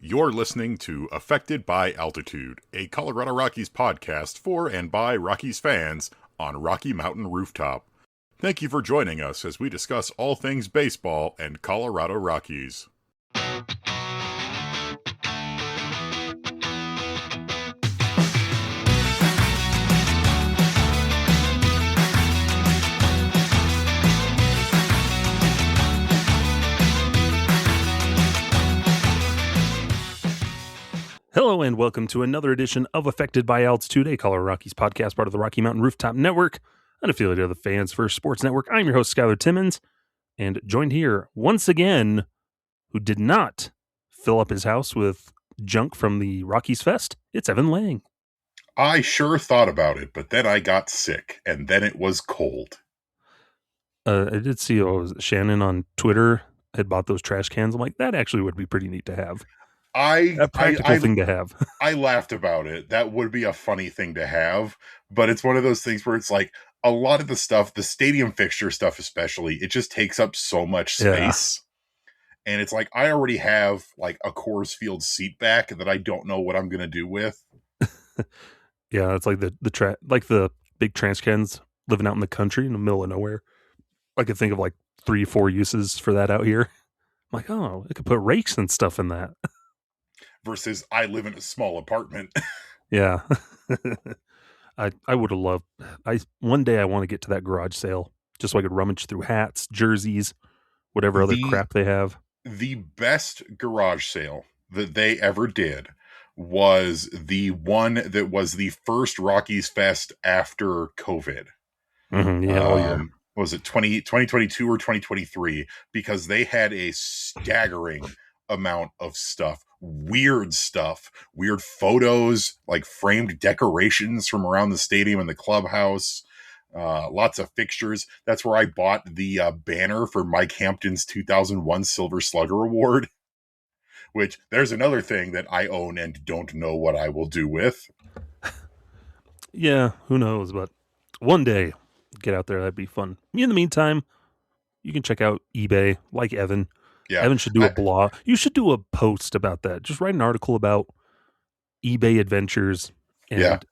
You're listening to Affected by Altitude, a Colorado Rockies podcast for and by Rockies fans on Rocky Mountain Rooftop. Thank you for joining us as we discuss all things baseball and Colorado Rockies. Hello and welcome to another edition of Affected by Altitude, a Colorado Rockies podcast, part of the Rocky Mountain Rooftop Network, an affiliate of the Fans First Sports Network. I'm your host, Skyler Timmons, and joined here once again, who did not fill up his house with junk from the Rockies Fest, it's Evan Lang. I sure thought about it, but then I got sick, and then it was cold. I did see Shannon on Twitter had bought those trash cans. I'm like, that actually would be pretty neat to have. A practical thing to have. I laughed about it. That would be a funny thing to have, but it's one of those things where it's like a lot of the stuff, the stadium fixture stuff especially, it just takes up so much space. Yeah. And it's like, I already have like a Coors Field seat back that I don't know what I'm going to do with. Yeah, it's like the big trash cans living out in the country in the middle of nowhere. I could think of like 3-4 uses for that out here. I'm like, oh, I could put rakes and stuff in that. Versus I live in a small apartment. Yeah. I would have loved, one day I want to get to that garage sale just so I could rummage through hats, jerseys, whatever other crap they have. The best garage sale that they ever did was the one that was the first Rockies Fest after COVID. Mm-hmm, yeah, all year. Was it 2022 or 2023? Because they had a staggering amount of stuff. Weird stuff, weird photos, like framed decorations from around the stadium and the clubhouse, lots of fixtures. That's where I bought the banner for Mike Hampton's 2001 Silver Slugger Award, which there's another thing that I own and don't know what I will do with. Yeah, who knows, but one day, get out there, that'd be fun. In the meantime, you can check out eBay, like Evan. Yeah. Evan should do a blog. You should do a post about that. Just write an article about eBay adventures and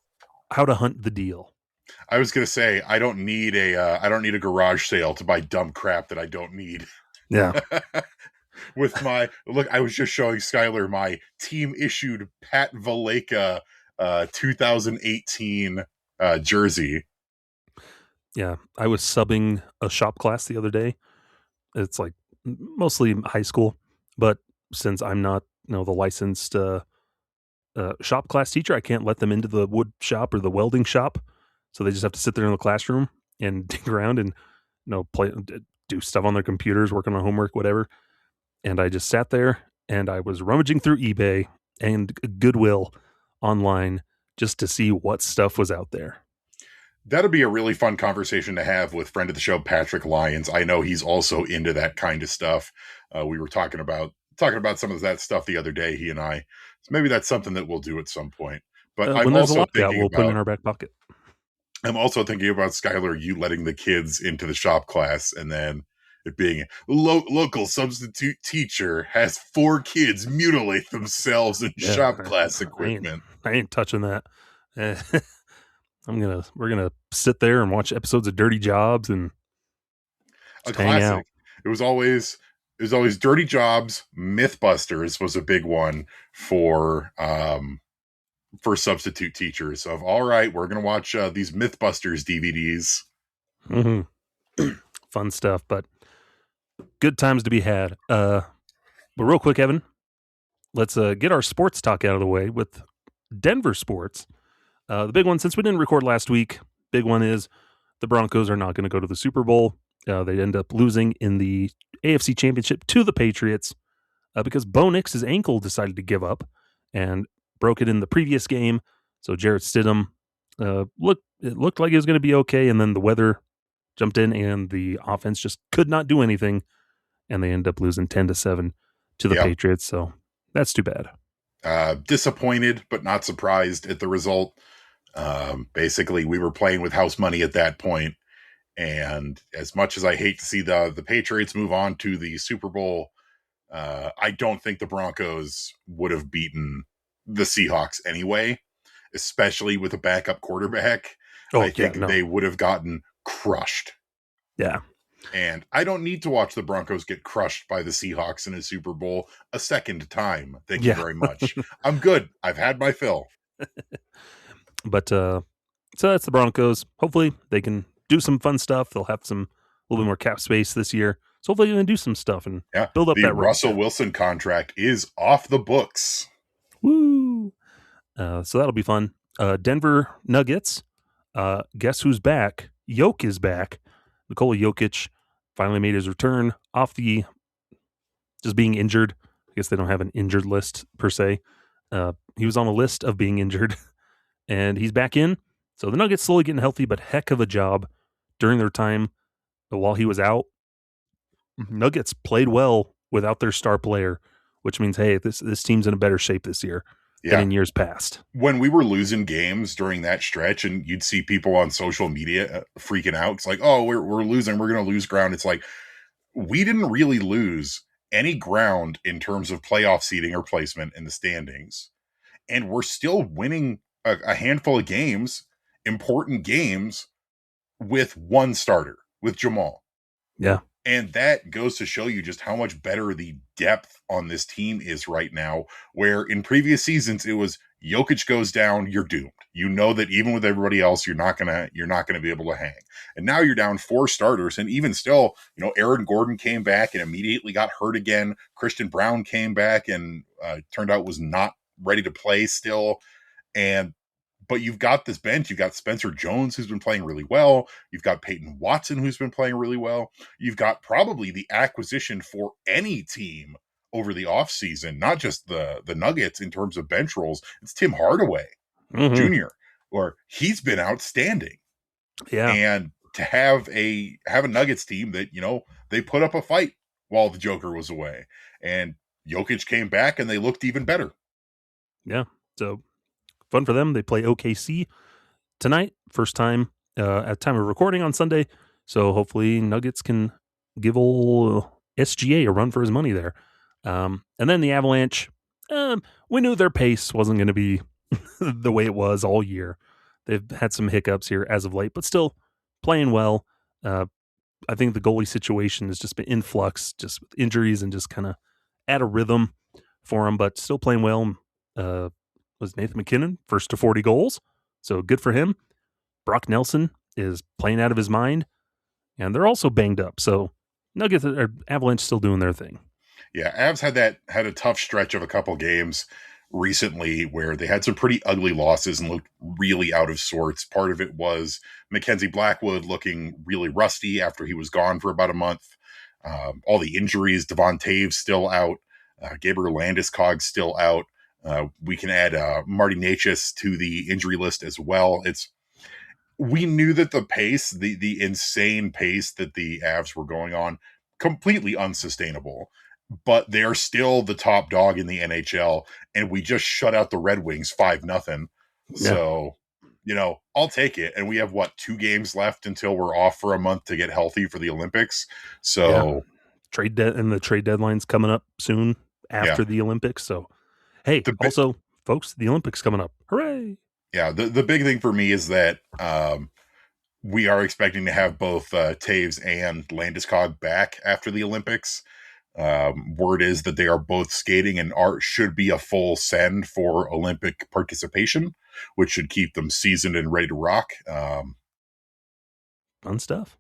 how to hunt the deal. I was gonna say I don't need a garage sale to buy dumb crap that I don't need. Yeah. With my look, I was just showing Skyler my team issued Pat Valleca 2018 jersey. Yeah, I was subbing a shop class the other day. It's like mostly high school, but since I'm not, the licensed shop class teacher, I can't let them into the wood shop or the welding shop, so they just have to sit there in the classroom and dig around and do stuff on their computers, working on homework, whatever. And I just sat there and I was rummaging through eBay and Goodwill online just to see what stuff was out there. That'd be a really fun conversation to have with friend of the show, Patrick Lyons. I know he's also into that kind of stuff. We were talking about some of that stuff the other day, he and I. So maybe that's something that we'll do at some point. But I'm also thinking we'll put it in our back pocket. I'm also thinking about, Skyler, you letting the kids into the shop class and then it being local substitute teacher has 4 kids mutilate themselves in shop class equipment. I ain't touching that. We're gonna sit there and watch episodes of Dirty Jobs and a classic. Hang out. It was always Dirty Jobs. Mythbusters was a big one for substitute teachers. Of all right, we're gonna watch these Mythbusters DVDs. Mm-hmm. Fun stuff, but good times to be had. But real quick, Evan, let's get our sports talk out of the way with Denver sports. The big one, since we didn't record last week, big one is the Broncos are not going to go to the Super Bowl. They end up losing in the AFC Championship to the Patriots because Bo Nix's ankle decided to give up and broke it in the previous game. So Jarrett Stidham looked like it was going to be okay, and then the weather jumped in and the offense just could not do anything, and they end up losing 10-7 to the Patriots. So that's too bad. Disappointed, but not surprised at the result. Basically, we were playing with house money at that point, and as much as I hate to see the Patriots move on to the Super Bowl, I don't think the Broncos would have beaten the Seahawks anyway, especially with a backup quarterback. I Oh, yeah, think no. they would have gotten crushed. Yeah. And I don't need to watch the Broncos get crushed by the Seahawks in a Super Bowl a second time. Thank you Yeah. very much. I'm good. I've had my fill. But so that's the Broncos. Hopefully they can do some fun stuff. They'll have some a little bit more cap space this year. So hopefully they can do some stuff and Yeah. build up The that Russell roster. Wilson contract is off the books. Woo! So that'll be fun. Denver Nuggets. Guess who's back? Jokic is back. Nikola Jokic finally made his return off the just being injured. I guess they don't have an injured list per se. He was on a list of being injured, and he's back in. So the Nuggets slowly getting healthy, but heck of a job during their time while he was out. Nuggets played well without their star player, which means, hey, this team's in a better shape this year than in years past. When we were losing games during that stretch, and you'd see people on social media freaking out, it's like, oh, we're losing, we're going to lose ground. It's like, we didn't really lose any ground in terms of playoff seeding or placement in the standings. And we're still winning a handful of games, important games, with one starter, with Jamal. Yeah. And that goes to show you just how much better the depth on this team is right now, where in previous seasons it was Jokic goes down, you're doomed. You know that even with everybody else, you're not gonna be able to hang. And now you're down 4 starters, and even still, Aaron Gordon came back and immediately got hurt again. Christian Brown came back and turned out was not ready to play still. But you've got this bench. You've got Spencer Jones, who's been playing really well. You've got Peyton Watson, who's been playing really well. You've got probably the acquisition for any team over the offseason, not just the Nuggets in terms of bench roles. It's Tim Hardaway Jr., or he's been outstanding. Yeah. And to have a Nuggets team that, they put up a fight while the Joker was away. And Jokic came back and they looked even better. Yeah. So fun for them. They play OKC tonight, first time at time of recording on Sunday. So hopefully Nuggets can give old SGA a run for his money there. And then the Avalanche, we knew their pace wasn't going to be the way it was all year. They've had some hiccups here as of late, but still playing well. I think the goalie situation has just been in flux, just with injuries and just kind of at a rhythm for them, but still playing well. Was Nathan McKinnon first to 40 goals, so good for him. Brock Nelson is playing out of his mind, and they're also banged up. So Nuggets or Avalanche still doing their thing. Yeah, Avs had a tough stretch of a couple games recently where they had some pretty ugly losses and looked really out of sorts. Part of it was Mackenzie Blackwood looking really rusty after he was gone for about a month. All the injuries, Devon Taves still out, Gabriel Landeskog still out. We can add Marty Necas to the injury list as well. We knew that the pace, the insane pace that the Avs were going on, completely unsustainable. But they're still the top dog in the NHL, and we just shut out the Red Wings 5-0. Yeah. So, I'll take it. And we have 2 games left until we're off for a month to get healthy for the Olympics. So, and the trade deadline's coming up soon after the Olympics. So, hey, also, folks, the Olympics coming up. Hooray! Yeah, the big thing for me is that we are expecting to have both Taves and Landeskog back after the Olympics. Word is that they are both skating and should be a full send for Olympic participation, which should keep them seasoned and ready to rock. Fun stuff.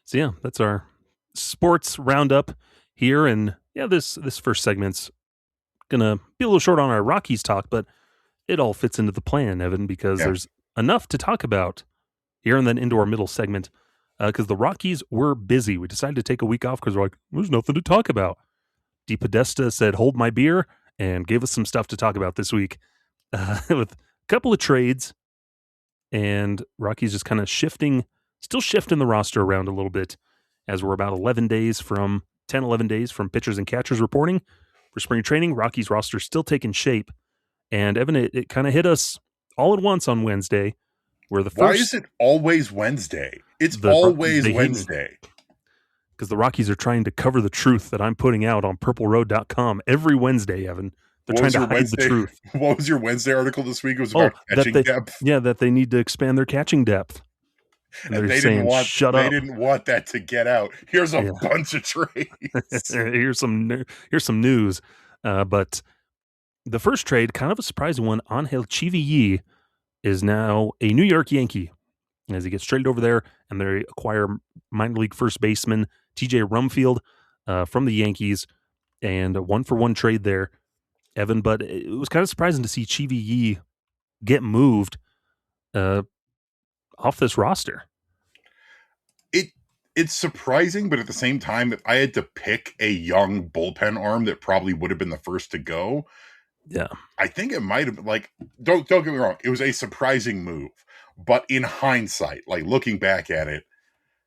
So yeah, that's our sports roundup here. And yeah, this first segment's gonna be a little short on our Rockies talk, but it all fits into the plan, Evan, because there's enough to talk about here and then into our middle segment. Because the Rockies were busy. We decided to take a week off because we're like, there's nothing to talk about. DePodesta said, hold my beer, and gave us some stuff to talk about this week with a couple of trades. And Rockies just kind of still shifting the roster around a little bit as we're about 11 days from pitchers and catchers reporting for spring training. Rockies roster still taking shape. And Evan, it kind of hit us all at once on Wednesday. Where the first, why is it always Wednesday? It's always Wednesday. because the Rockies are trying to cover the truth that I'm putting out on purpleroad.com every Wednesday, Evan. They're What trying was to your hide the Wednesday? truth. What was your Wednesday article this week? It was Oh, about catching depth. that they need to expand their catching depth. And And they're saying, shut they up. didn't want that to get out. Here's a Yeah. bunch of trades. here's some news. But the first trade, kind of a surprising one. Angel Chivilli is now a New York Yankee as he gets traded over there, and they acquire minor league first baseman TJ Rumfield from the Yankees, and a 1-for-1 trade there, Evan. But it was kind of surprising to see Chivilli get moved off this roster. It's surprising, but at the same time, if I had to pick a young bullpen arm that probably would have been the first to go, yeah, I think it might have been don't get me wrong, it was a surprising move. But in hindsight, like looking back at it,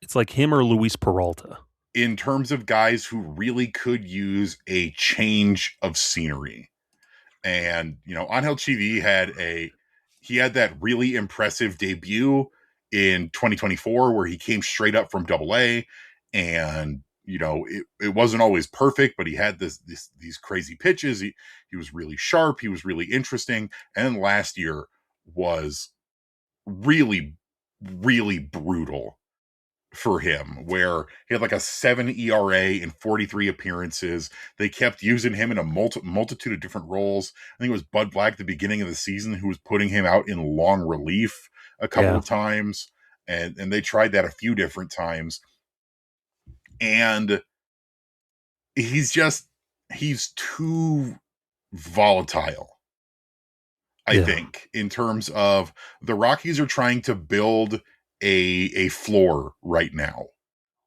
it's like him or Luis Peralta. In terms of guys who really could use a change of scenery. And, Angel Chivilli had that really impressive debut in 2024 where he came straight up from AA, and it wasn't always perfect, but he had these crazy pitches. He was really sharp, he was really interesting, and last year was really, really brutal for him, where he had like a 7 ERA in 43 appearances. They kept using him in a multitude of different roles. I think it was Bud Black at the beginning of the season who was putting him out in long relief a couple of times, and they tried that a few different times. And he's too volatile, I think, in terms of the Rockies are trying to build a floor right now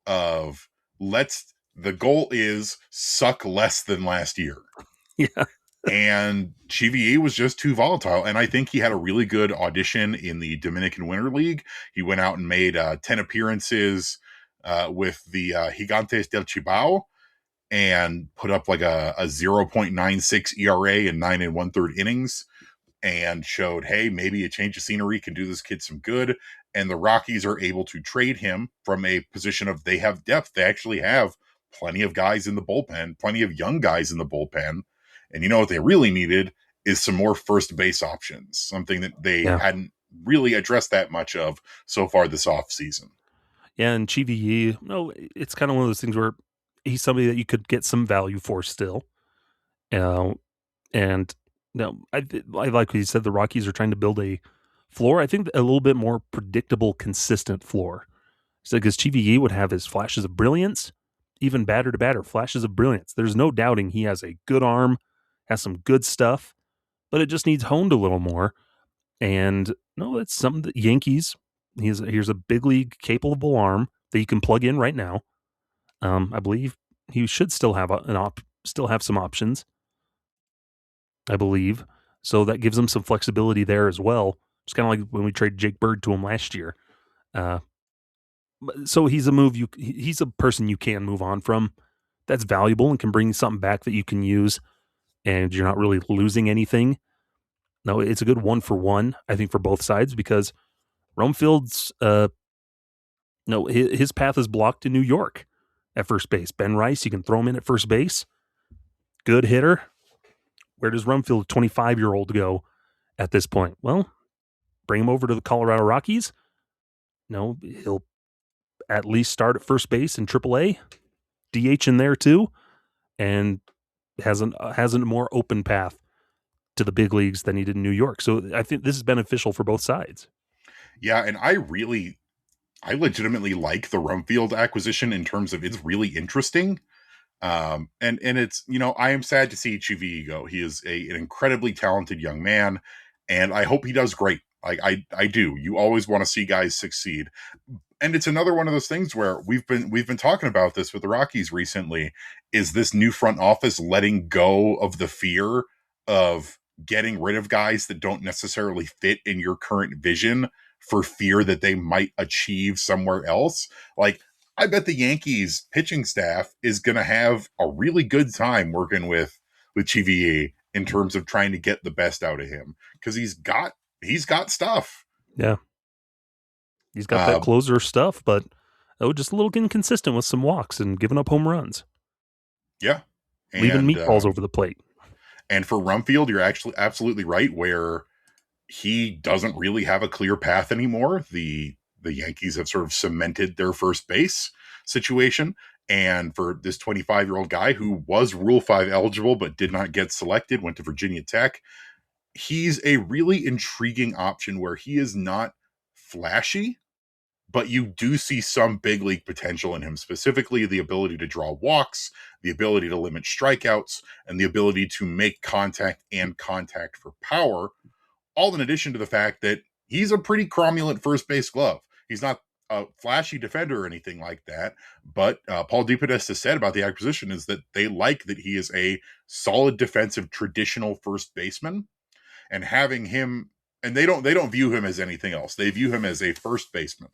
of the goal is suck less than last year. Yeah. And Chivilli was just too volatile. And I think he had a really good audition in the Dominican Winter League. He went out and made 10 appearances with the Gigantes del Cibao and put up like a 0.96 ERA in 9 1/3 innings, and showed, hey, maybe a change of scenery can do this kid some good. And the Rockies are able to trade him from a position of they have depth. They actually have plenty of guys in the bullpen, plenty of young guys in the bullpen. And what they really needed is some more first base options, something that they hadn't really addressed that much of so far this offseason. Yeah, and Chivilli, it's kind of one of those things where he's somebody that you could get some value for still. And I like what you said, the Rockies are trying to build a floor. I think a little bit more predictable, consistent floor. So because Chivilli would have his flashes of brilliance, even batter to batter, flashes of brilliance. There's no doubting he has a good arm, has some good stuff, but it just needs honed a little more. And it's something that Yankees, here's a big league capable arm that you can plug in right now. I believe he should still have still have some options, I believe. So that gives him some flexibility there as well. It's kind of like when we traded Jake Bird to him last year. So he's a person you can move on from. That's valuable and can bring something back that you can use, and you're not really losing anything. No, it's a good 1-for-1, I think, for both sides, because Rumfield's his path is blocked in New York at first base. Ben Rice, you can throw him in at first base. Good hitter. Where does Rumfield, 25-year-old, go at this point? Well, bring him over to the Colorado Rockies. He'll at least start at first base in AAA, DH in there too, and has a more open path to the big leagues than he did in New York. So I think this is beneficial for both sides. Yeah, and I legitimately like the Rumfield acquisition in terms of it's really interesting. And it's, I am sad to see Chivilli go. He is an incredibly talented young man, and I hope he does great. I do. You always want to see guys succeed. And it's another one of those things where we've been talking about this with the Rockies recently, is this new front office letting go of the fear of getting rid of guys that don't necessarily fit in your current vision for fear that they might achieve somewhere else. Like, I bet the Yankees pitching staff is going to have a really good time working with Chivilli in terms of trying to get the best out of him, because he's got stuff. Yeah. He's got that closer stuff, but just a little inconsistent with some walks and giving up home runs. Yeah. Leaving And meatballs over the plate. And for Rumfield, you're actually absolutely right, where he doesn't really have a clear path anymore. The Yankees have sort of cemented their first base situation. And for this 25-year-old guy who was Rule 5 eligible but did not get selected, went to Virginia Tech, he's a really intriguing option where he is not flashy, but you do see some big league potential in him, specifically the ability to draw walks, the ability to limit strikeouts, and the ability to make contact and contact for power, all in addition to the fact that he's a pretty cromulent first base glove. He's not a flashy defender or anything like that, but Paul DePodesta said about the acquisition is that they like that he is a solid defensive traditional first baseman, and having him, and they don't view him as anything else. They view him as a first baseman.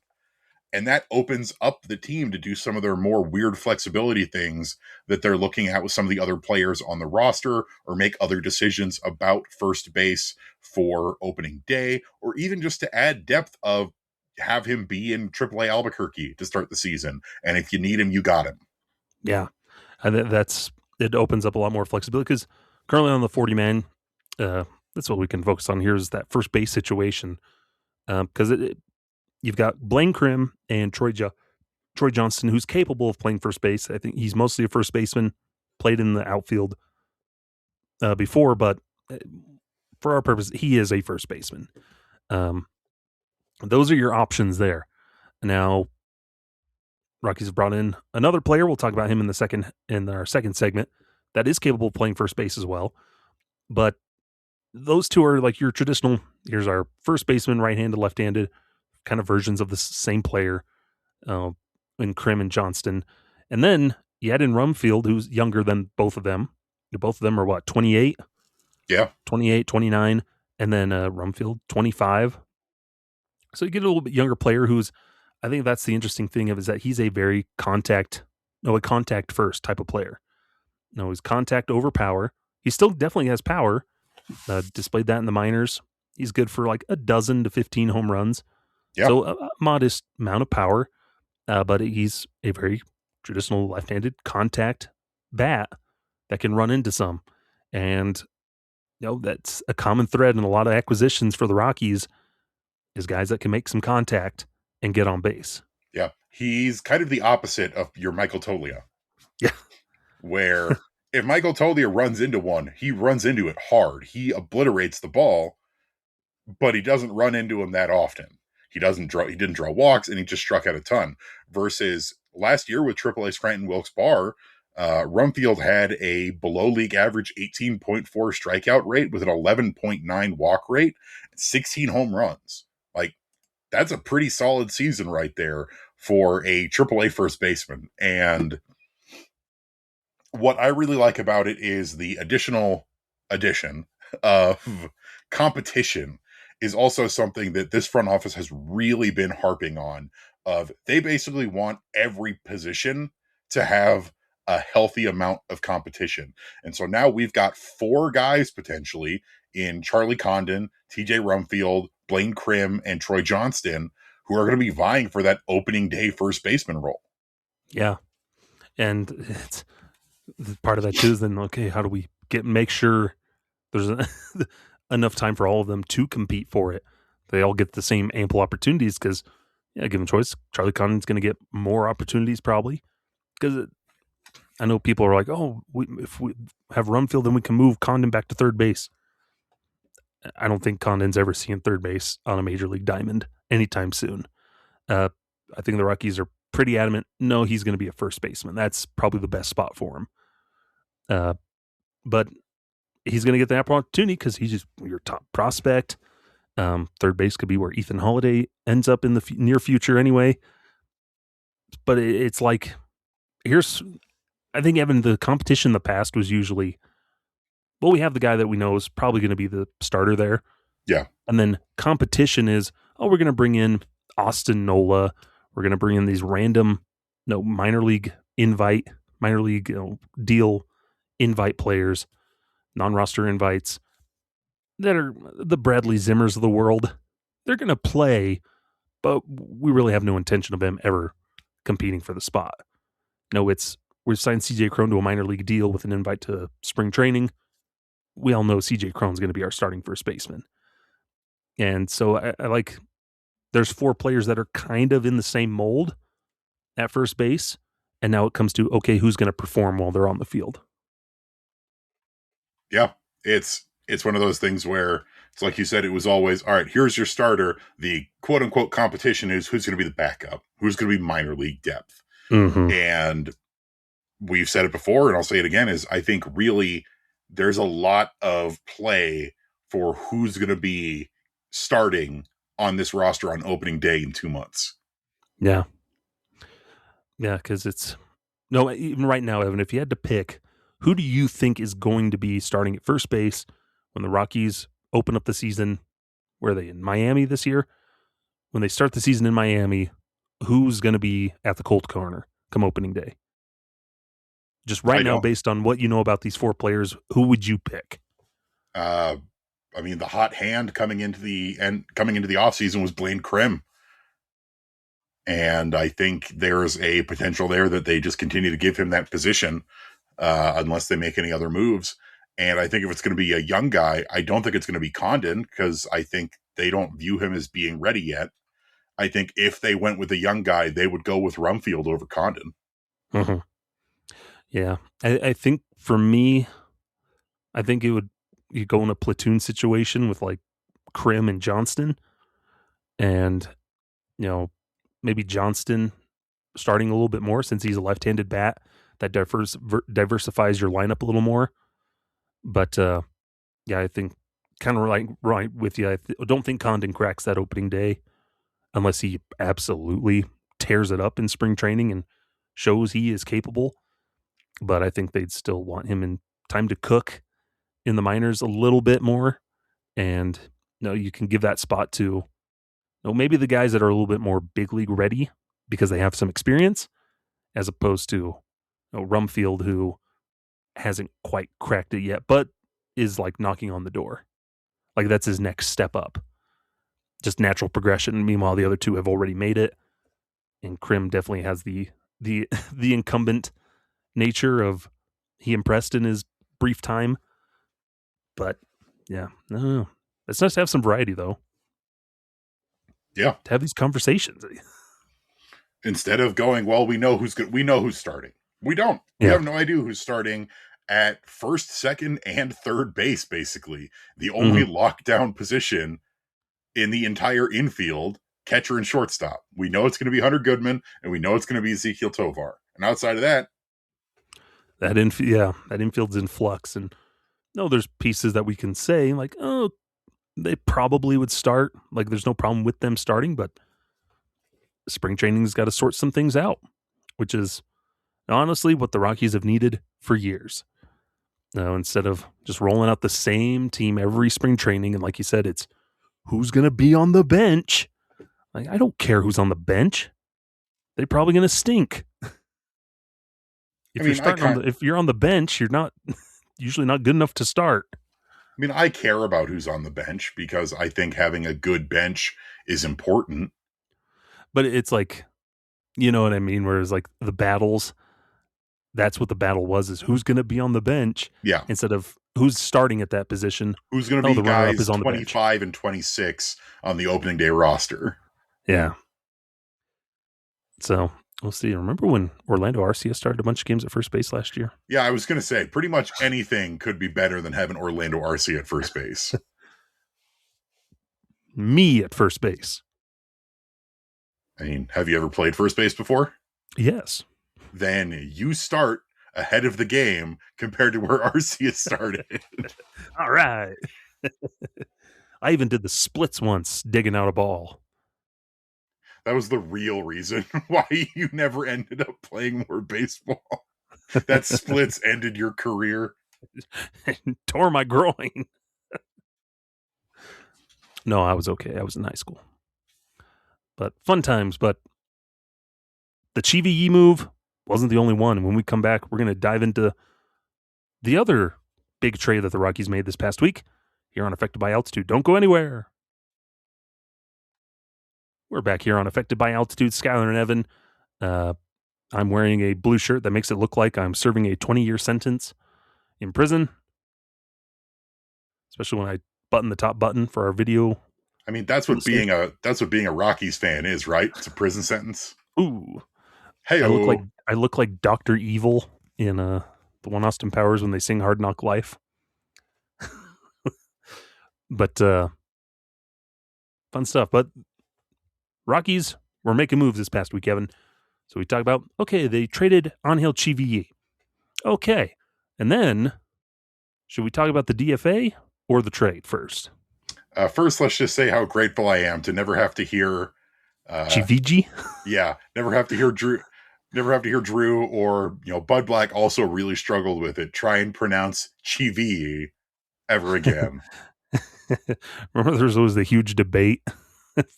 And that opens up the team to do some of their more weird flexibility things that they're looking at with some of the other players on the roster, or make other decisions about first base for opening day, or even just to add depth of have him be in AAA Albuquerque to start the season. And if you need him, you got him. Yeah. It opens up a lot more flexibility because currently on the 40-man, that's what we can focus on here is that first base situation. Because you've got Blaine Crim and Troy Johnston, who's capable of playing first base. I think he's mostly a first baseman, played in the outfield before, but for our purpose, he is a first baseman. Those are your options there. Now, Rockies have brought in another player. We'll talk about him in our second segment that is capable of playing first base as well. But those two are like your traditional. Here's our first baseman, right-handed, left-handed, kind of versions of the same player in Crim and Johnston. And then you add in Rumfield, who's younger than both of them. Both of them are what, 28? Yeah. 28, 29. And then Rumfield, 25. So you get a little bit younger player who's, I think that's the interesting thing of is that he's a very contact first type of player. No, he's contact over power. He still definitely has power. Displayed that in the minors. He's good for like a dozen to 15 home runs. Yeah. So a modest amount of power, but he's a very traditional left-handed contact bat that can run into some. And, that's a common thread in a lot of acquisitions for the Rockies is guys that can make some contact and get on base. Yeah. He's kind of the opposite of your Michael Toglia. Yeah. Where if Michael Toglia runs into one, he runs into it hard. He obliterates the ball, but he doesn't run into him that often. He didn't draw walks, and he just struck out a ton. Versus last year with AAA Scranton Wilkes Barre, Rumfield had a below league average 18.4 strikeout rate with an 11.9 walk rate, 16 home runs. Like, that's a pretty solid season right there for a AAA first baseman. And what I really like about it is the additional addition of competition is also something that this front office has really been harping on. Of they basically want every position to have a healthy amount of competition. And so now we've got 4 guys potentially in Charlie Condon, TJ Rumfield, Blaine Crim, and Troy Johnston who are going to be vying for that opening day first baseman role. Yeah. And it's part of that too is then, okay, how do we make sure there's enough time for all of them to compete for it? They all get the same ample opportunities because, given choice, Charlie Condon's going to get more opportunities probably because I know people are like, oh, if we have Rumfield, then we can move Condon back to third base. I don't think Condon's ever seeing third base on a major league diamond anytime soon. I think the Rockies are pretty adamant. No, he's going to be a first baseman. That's probably the best spot for him. But he's going to get the opportunity because he's just your top prospect. Third base could be where Ethan Holiday ends up in the near future anyway. But it's like, I think, Evan, the competition in the past was usually, well, we have the guy that we know is probably going to be the starter there. Yeah. And then competition is, we're going to bring in Austin Nola. We're going to bring in these random, minor league deal invite players, non-roster invites that are the Bradley Zimmers of the world. They're going to play, but we really have no intention of them ever competing for the spot. No, we've signed CJ Cron to a minor league deal with an invite to spring training. We all know CJ Cron's going to be our starting first baseman. And so I like, there's 4 players that are kind of in the same mold at first base. And now it comes to, okay, who's going to perform while they're on the field? Yeah, it's one of those things where it's like you said, it was always, all right, here's your starter. The quote unquote competition is who's going to be the backup, who's going to be minor league depth. Mm-hmm. And we've said it before, and I'll say it again, is I think really there's a lot of play for who's going to be starting on this roster on opening day in 2 months. Yeah. Yeah, because even right now, Evan, if you had to pick, who do you think is going to be starting at first base when the Rockies open up the season? Where are they, in Miami this year? When they start the season in Miami, who's going to be at the cold corner come opening day? Just right now, based on what you know about these 4 players, who would you pick? I mean, the hot hand coming into the offseason was Blaine Krim. And I think there's a potential there that they just continue to give him that position unless they make any other moves. And I think if it's going to be a young guy, I don't think it's going to be Condon because I think they don't view him as being ready yet. I think if they went with a young guy, they would go with Rumfield over Condon. Mm-hmm. Yeah. I think for me, I think you go in a platoon situation with like Krim and Johnston. And, maybe Johnston starting a little bit more since he's a left-handed bat. That diversifies your lineup a little more. But, yeah, I think kind of right with you. I don't think Condon cracks that opening day unless he absolutely tears it up in spring training and shows he is capable. But I think they'd still want him in time to cook in the minors a little bit more. And, you can give that spot to maybe the guys that are a little bit more big league ready because they have some experience, as opposed to Rumfield, who hasn't quite cracked it yet, but is like knocking on the door. Like that's his next step up. Just natural progression. Meanwhile, the other 2 have already made it. And Krim definitely has the incumbent nature of he impressed in his brief time. But yeah, no. It's nice to have some variety though. Yeah. To have these conversations. Instead of going, well, we know who's starting. We don't. We have no idea who's starting at first, second, and third base, basically. The only lockdown position in the entire infield, catcher and shortstop. We know it's going to be Hunter Goodman, and we know it's going to be Ezekiel Tovar. And outside of that, that infield's in flux. And there's pieces that we can say, like, oh, they probably would start. Like, there's no problem with them starting, but spring training's got to sort some things out, which is honestly what the Rockies have needed for years. Instead of just rolling out the same team every spring training, and like you said, it's who's going to be on the bench. Like, I don't care who's on the bench. They're probably going to stink. If you're on the bench, you're not usually not good enough to start. I mean, I care about who's on the bench because I think having a good bench is important. But it's like, you know what I mean? Whereas like the battles, that's what the battle was, is who's going to be on the bench. Yeah. Instead of who's starting at that position. Who's going to be guys 25 and 26 on the opening day roster. Yeah. So we'll see. Remember when Orlando Arcia started a bunch of games at first base last year? Yeah, I was going to say pretty much anything could be better than having Orlando Arcia at first base. Me at first base. I mean, have you ever played first base before? Yes. Then you start ahead of the game compared to where Arcia started. All right. I even did the splits once, digging out a ball. That was the real reason why you never ended up playing more baseball. That splits ended your career. Tore my groin. No, I was okay. I was in high school. But fun times. But the Chivilli move wasn't the only one. And when we come back, we're going to dive into the other big trade that the Rockies made this past week here on Affected by Altitude. Don't go anywhere. We're back here on Affected by Altitude. Skyler and Evan. I'm wearing a blue shirt that makes it look like I'm serving a 20-year sentence in prison, especially when I button the top button for our video. I mean, that's what being a Rockies fan is, right? It's a prison sentence. Ooh, Hey, I look like Dr. Evil in the one Austin Powers when they sing Hard Knock Life. But fun stuff. But Rockies were making moves this past week, Kevin. So we talked about, okay, they traded Angel Chivilli. Okay. And then, should we talk about the DFA or the trade first? First, let's just say how grateful I am to never have to hear Chivilli? Yeah, never have to hear Drew or Bud Black also really struggled with it. Try and pronounce Chivilli ever again. Remember, there was always the huge debate,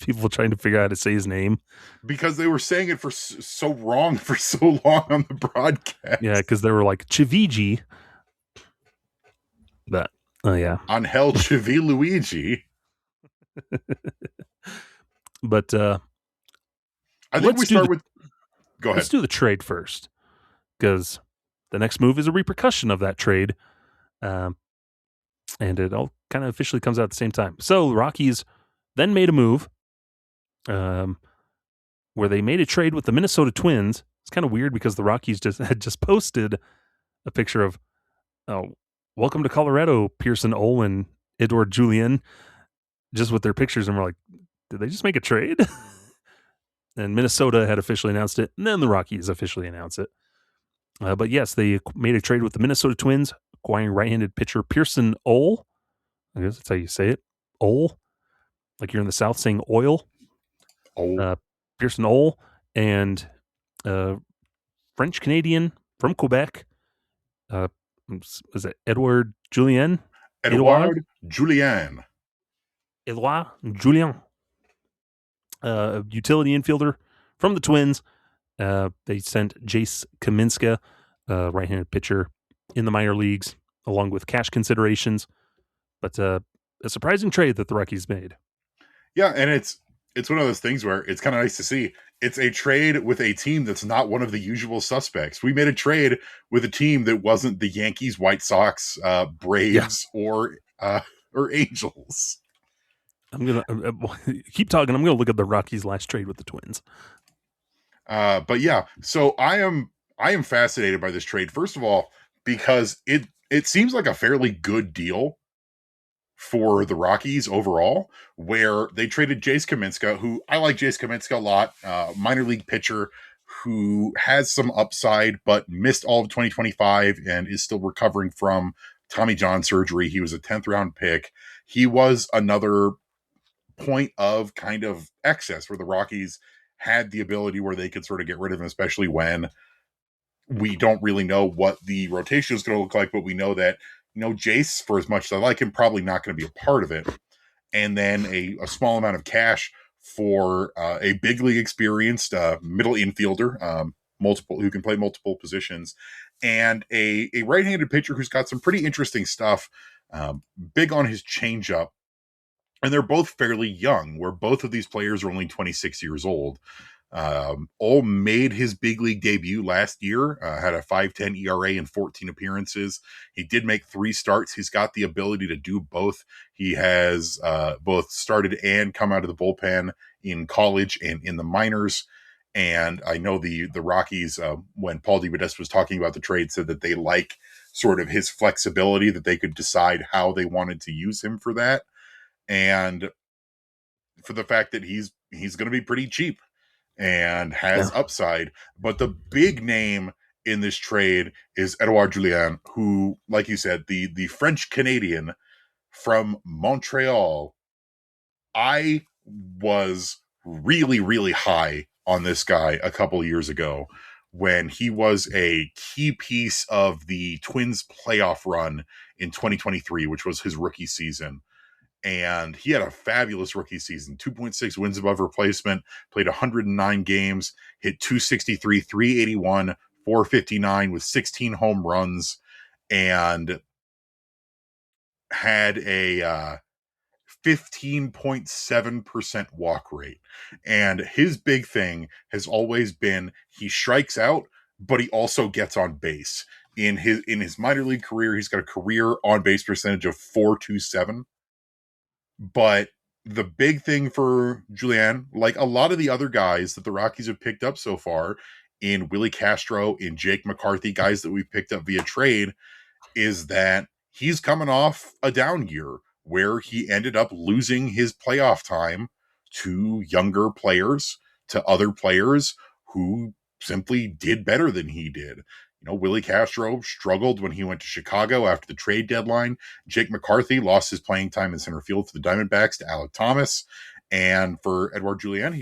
people trying to figure out how to say his name because they were saying it for so wrong for so long on the broadcast. Yeah, because they were like Chivilli, but yeah, Angel Chivilluigi. But I think we start with. Go ahead. Let's do the trade first, because the next move is a repercussion of that trade, and it all kind of officially comes out at the same time. So the Rockies then made a move, where they made a trade with the Minnesota Twins. It's kind of weird because the Rockies had just posted a picture of, welcome to Colorado, Pierson, Olin, Edouard, Julien, just with their pictures, and we're like, did they just make a trade? And Minnesota had officially announced it, and then the Rockies officially announced it. But yes, they made a trade with the Minnesota Twins, acquiring right-handed pitcher Pierson Ole. I guess that's how you say it. Ole. Like you're in the South saying oil. Pierson Ole and French-Canadian from Quebec. Was it Edouard Julien? Edouard Julien. Edouard Julien. Utility infielder from the Twins. They sent Jace Kaminska, right-handed pitcher, in the minor leagues, along with cash considerations. But a surprising trade that the Rockies made. Yeah, and it's one of those things where it's kind of nice to see. It's a trade with a team that's not one of the usual suspects. We made a trade with a team that wasn't the Yankees, White Sox, Braves, or Angels. I'm gonna keep talking. I'm gonna look at the Rockies' last trade with the Twins. But yeah, so I am fascinated by this trade. First of all, because it seems like a fairly good deal for the Rockies overall, where they traded Jace Kaminska, who I like Jace Kaminska a lot, minor league pitcher who has some upside, but missed all of 2025 and is still recovering from Tommy John surgery. He was a 10th round pick. He was another point of kind of excess where the Rockies had the ability where they could sort of get rid of him, especially when we don't really know what the rotation is going to look like, but we know that, Jace, for as much as I like him, probably not going to be a part of it. And then a small amount of cash for a big league experienced middle infielder, who can play multiple positions, and a right-handed pitcher who's got some pretty interesting stuff, big on his changeup. And they're both fairly young, where both of these players are only 26 years old. Ole made his big league debut last year, had a 5.10 ERA in 14 appearances. He did make 3 starts. He's got the ability to do both. He has both started and come out of the bullpen in college and in the minors. And I know the Rockies, when Paul DeBodesta was talking about the trade, said that they like sort of his flexibility, that they could decide how they wanted to use him for that. And for the fact that he's going to be pretty cheap and has upside. But the big name in this trade is Edouard Julien, who, like you said, the French Canadian from Montreal. I was really, really high on this guy a couple years ago when he was a key piece of the Twins playoff run in 2023, which was his rookie season. And he had a fabulous rookie season, 2.6 wins above replacement, played 109 games, hit 263, 381, 459 with 16 home runs, and had a 15.7% walk rate. And his big thing has always been he strikes out, but he also gets on base. In his minor league career, he's got a career on base percentage of 4.27. But the big thing for Julien, like a lot of the other guys that the Rockies have picked up so far, in Willie Castro, in Jake McCarthy, guys that we've picked up via trade, is that he's coming off a down year where he ended up losing his playoff time to younger players, to other players who simply did better than he did. You know, Willie Castro struggled when he went to Chicago after the trade deadline. Jake McCarthy lost his playing time in center field for the Diamondbacks to Alec Thomas. And for Edouard Julien,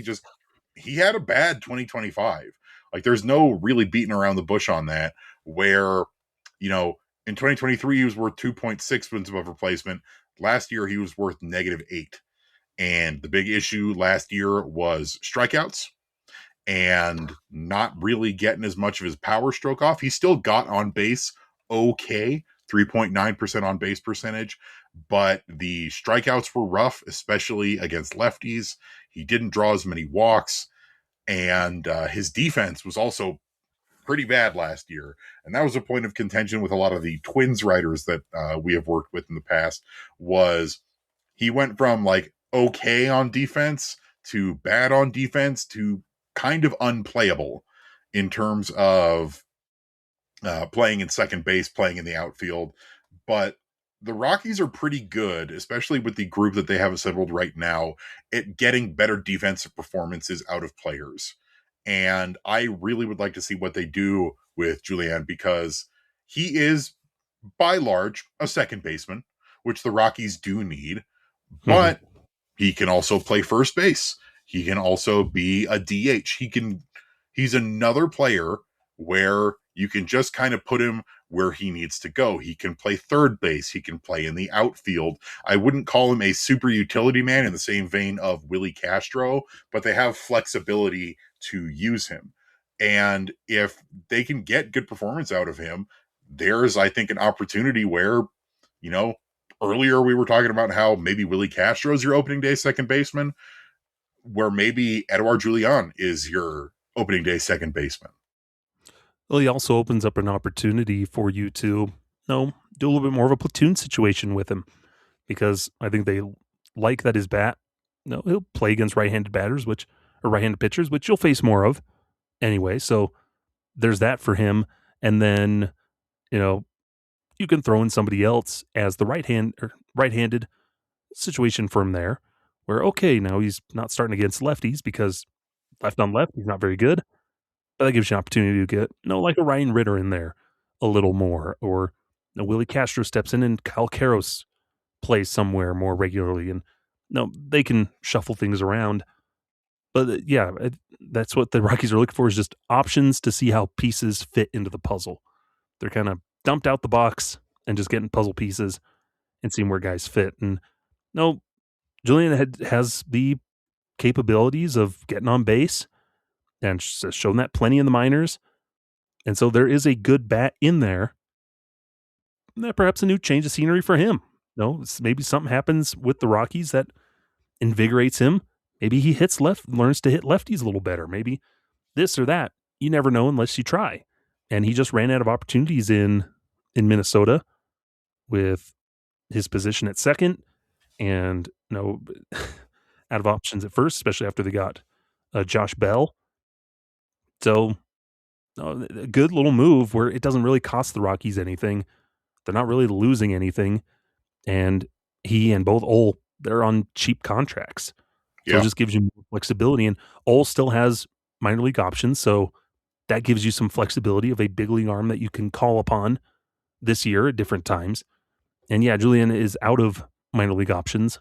he had a bad 2025. Like, there's no really beating around the bush on that, where, you know, in 2023, he was worth 2.6 wins above replacement. Last year, he was worth -8. And the big issue last year was strikeouts and not really getting as much of his power stroke off. He still got on base okay, 3.9% on base percentage, but the strikeouts were rough, especially against lefties. He didn't draw as many walks, and his defense was also pretty bad last year. And that was a point of contention with a lot of the Twins writers that we have worked with in the past, was he went from like okay on defense to bad on defense to kind of unplayable in terms of playing in second base, playing in the outfield. But the Rockies are pretty good, especially with the group that they have assembled right now, at getting better defensive performances out of players. And I really would like to see what they do with Julien, because he is, by large, a second baseman, which the Rockies do need. But he can also play first base. He can also be a DH. He's another player where you can just kind of put him where he needs to go. He can play third base. He can play in the outfield. I wouldn't call him a super utility man in the same vein of Willie Castro, but they have flexibility to use him. And if they can get good performance out of him, there's, I think, an opportunity where, you know, earlier we were talking about how maybe Willie Castro is your opening day second baseman, where maybe Edouard Julien is your opening day second baseman. Well, he also opens up an opportunity for you to, do a little bit more of a platoon situation with him, because I think they like that his bat, he'll play against right-handed batters, or right-handed pitchers, which you'll face more of anyway. So there's that for him. And then, you can throw in somebody else as the right-handed situation for him there, where, okay, now he's not starting against lefties because left on left, he's not very good. But that gives you an opportunity to get, like a Ryan Ritter in there a little more, or Willie Castro steps in and Kyle Karros plays somewhere more regularly, and they can shuffle things around. But that's what the Rockies are looking for, is just options to see how pieces fit into the puzzle. They're kind of dumped out the box and just getting puzzle pieces and seeing where guys fit. And Julien has the capabilities of getting on base and shown that plenty in the minors. And so there is a good bat in there. Perhaps a new change of scenery for him. Maybe something happens with the Rockies that invigorates him. Maybe he learns to hit lefties a little better. Maybe this or that. You never know unless you try. And he just ran out of opportunities in Minnesota with his position at second, and out of options at first, especially after they got Josh Bell. So a good little move where it doesn't really cost the Rockies anything. They're not really losing anything. And he and both Ole, they're on cheap contracts. So it just gives you more flexibility. And Ole still has minor league options. So that gives you some flexibility of a big league arm that you can call upon this year at different times. And Julien is out of minor league options.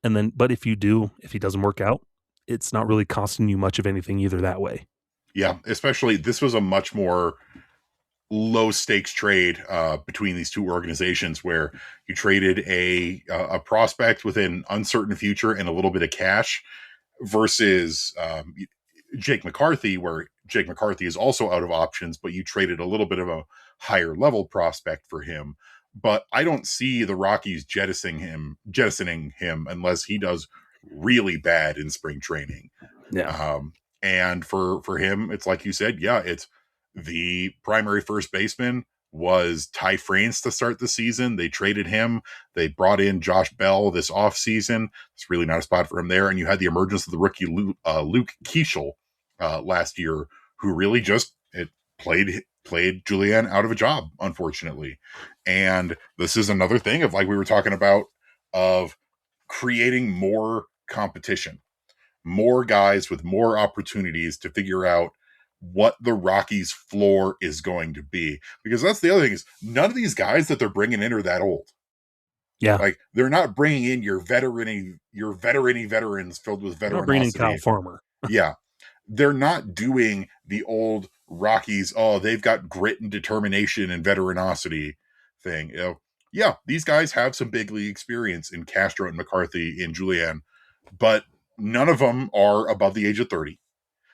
And then, but if he doesn't work out, it's not really costing you much of anything either that way. Yeah, especially this was a much more low stakes trade between these two organizations, where you traded a prospect with an uncertain future and a little bit of cash, versus Jake McCarthy, where Jake McCarthy is also out of options, but you traded a little bit of a higher level prospect for him. but I don't see the Rockies jettisoning him unless he does really bad in spring training. Yeah. And for him, it's like you said, yeah, it's the primary first baseman was Ty France to start the season. They traded him. They brought in Josh Bell this offseason. It's really not a spot for him there. And you had the emergence of the rookie Luke Keeschel last year, who really just played Julien out of a job, unfortunately. And this is another thing of, like we were talking about, of creating more competition, more guys with more opportunities to figure out what the Rockies floor is going to be. Because that's the other thing, is none of these guys that they're bringing in are that old. Yeah. Like, they're not bringing in your veterans filled with They're not bringing in Kyle veteranosity. Farmer. Yeah. They're not doing the old Rockies, oh, they've got grit and determination and veteranosity thing. You know, yeah, these guys have some big league experience in Castro and McCarthy and Julien, but none of them are above the age of 30.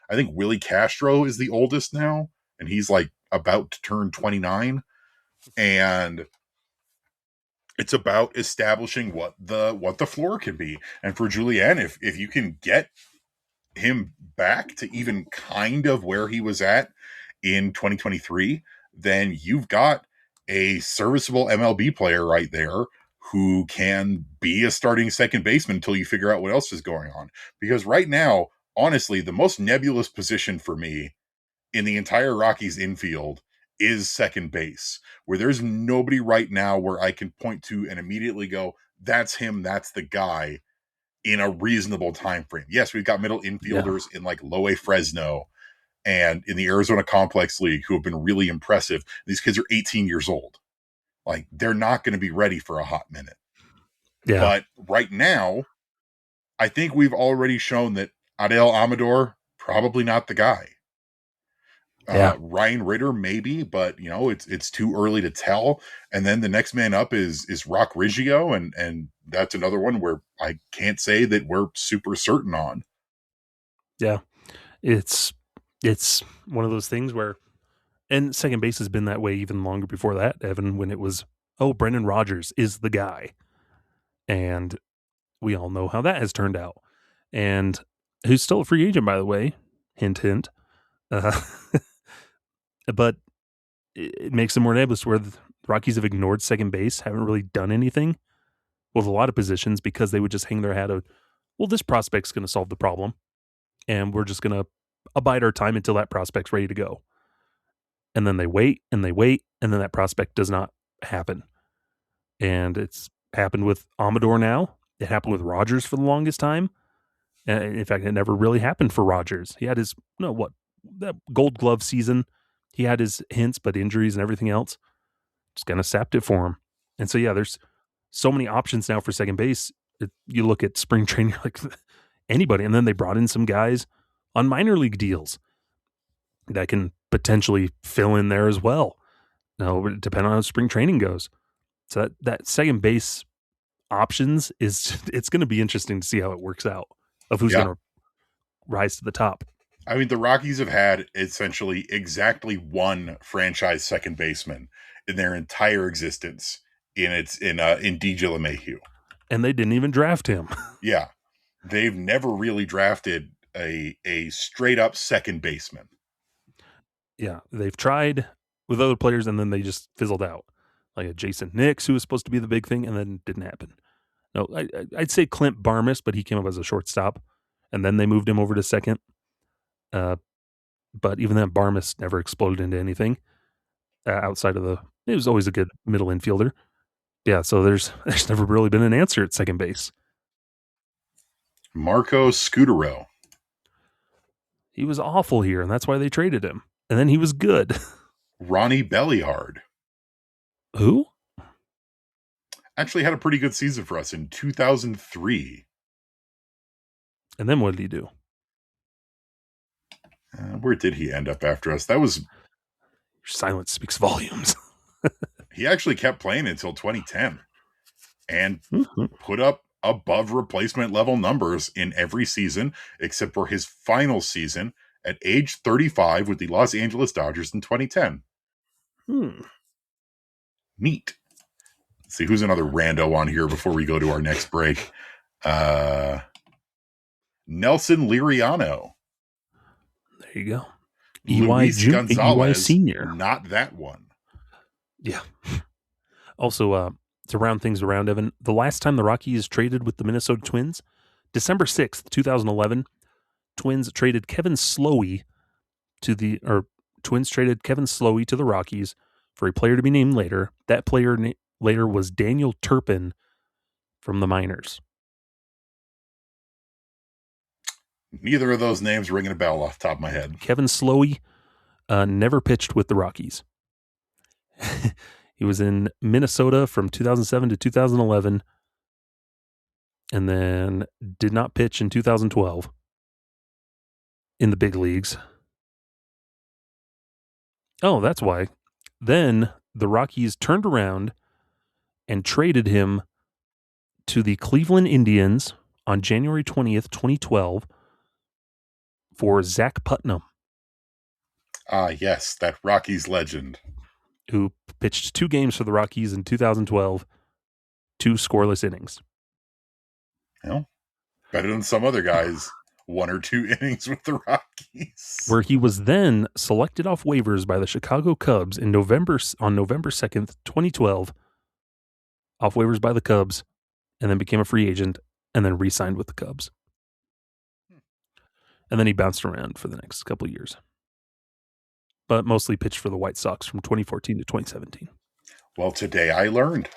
I think Willie Castro is the oldest now, and he's like about to turn 29. And it's about establishing what the floor can be. And for Julien, if you can get him back to even kind of where he was at in 2023, then you've got a serviceable MLB player right there who can be a starting second baseman until you figure out what else is going on. Because right now, honestly, the most nebulous position for me in the entire Rockies infield is second base, where there's nobody right now where I can point to and immediately go, that's him, that's the guy, in a reasonable time frame. Yes, we've got middle infielders in like Loe Fresno and in the Arizona Complex League who have been really impressive. These kids are 18 years old. Like, they're not going to be ready for a hot minute. Yeah. But right now, I think we've already shown that Adel Amador, probably not the guy. Ryan Ritter, maybe, but you know, it's too early to tell. And then the next man up is Rock Riggio, and that's another one where I can't say that we're super certain on. Yeah. It's one of those things where, and second base has been that way even longer before that, Evan, when it was, oh, Brendan Rodgers is the guy. And we all know how that has turned out. And who's still a free agent, by the way. Hint, hint. But it makes them more nebulous, where the Rockies have ignored second base, haven't really done anything with a lot of positions because they would just hang their hat on, well, this prospect's going to solve the problem, and we're just going to abide our time until that prospect's ready to go. And then they wait, and then that prospect does not happen. And it's happened with Amador now. It happened with Rodgers for the longest time. In fact, it never really happened for Rodgers. He had his, that Gold Glove season. He had his hints, but injuries and everything else just kind of sapped it for him. And so, yeah, there's so many options now for second base. You look at spring training, you're like, anybody. And then they brought in some guys on minor league deals that can potentially fill in there as well. Now, depending on how spring training goes. So that second base options it's going to be interesting to see how it works out, of who's going to rise to the top. I mean, the Rockies have had essentially exactly one franchise second baseman in their entire existence in DJ LeMahieu. And they didn't even draft him. Yeah. They've never really drafted a straight up second baseman. Yeah. They've tried with other players and then they just fizzled out. Like a Jason Nix, who was supposed to be the big thing, and then didn't happen. No, I'd say Clint Barmas, but he came up as a shortstop, and then they moved him over to second. But even then, Barmas never exploded into anything outside of it was always a good middle infielder. Yeah, so there's never really been an answer at second base. Marco Scutaro. He was awful here, and that's why they traded him. And then he was good. Ronnie Belliard. Who? Actually had a pretty good season for us in 2003. And then what did he do? Where did he end up after us? That was... Your silence speaks volumes. He actually kept playing until 2010 and put up above replacement level numbers in every season, except for his final season at age 35 with the Los Angeles Dodgers in 2010. Hmm. Neat. see who's another rando on here before we go to our next break. Nelson Liriano. There you go. Luis EY Gonzalez, Senior. not that one. Yeah. Also, to round things around, Evan, the last time the Rockies traded with the Minnesota Twins, December 6th, 2011, Twins traded Kevin Slowey to the Rockies for a player to be named later. That player later was Daniel Turpin from the minors. Neither of those names ringing a bell off the top of my head. Kevin Slowey never pitched with the Rockies. He was in Minnesota from 2007 to 2011 and then did not pitch in 2012 in the big leagues. Oh, that's why. Then the Rockies turned around and traded him to the Cleveland Indians on January 20th, 2012 for Zach Putnam. Ah, yes, that Rockies legend. Who pitched 2 games for the Rockies in 2012, 2 scoreless innings. Well, better than some other guys. 1 or 2 innings with the Rockies. Where he was then selected off waivers by the Chicago Cubs on November 2nd, 2012, off waivers by the Cubs, and then became a free agent, and then re-signed with the Cubs. And then he bounced around for the next couple of years. But mostly pitched for the White Sox from 2014 to 2017. Well, today I learned.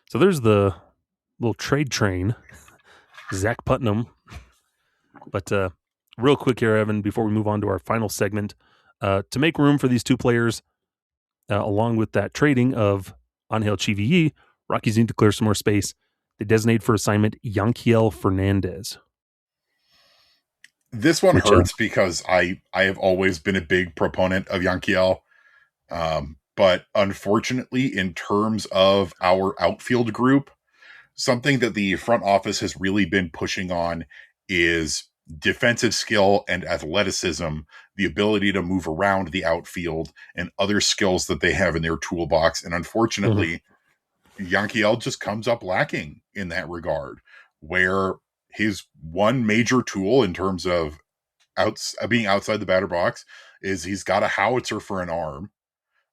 So there's the little trade train, Zach Putnam. But real quick here, Evan, before we move on to our final segment, to make room for these 2 players, along with that trading of Angel Chivilli, Rockies need to clear some more space. They designate for assignment Yankiel Fernandez. This one hurts because I have always been a big proponent of Yankiel. But unfortunately, in terms of our outfield group, something that the front office has really been pushing on is defensive skill and athleticism, the ability to move around the outfield, and other skills that they have in their toolbox. And unfortunately, Yankiel just comes up lacking in that regard, where his one major tool in terms of being outside the batter box is he's got a howitzer for an arm,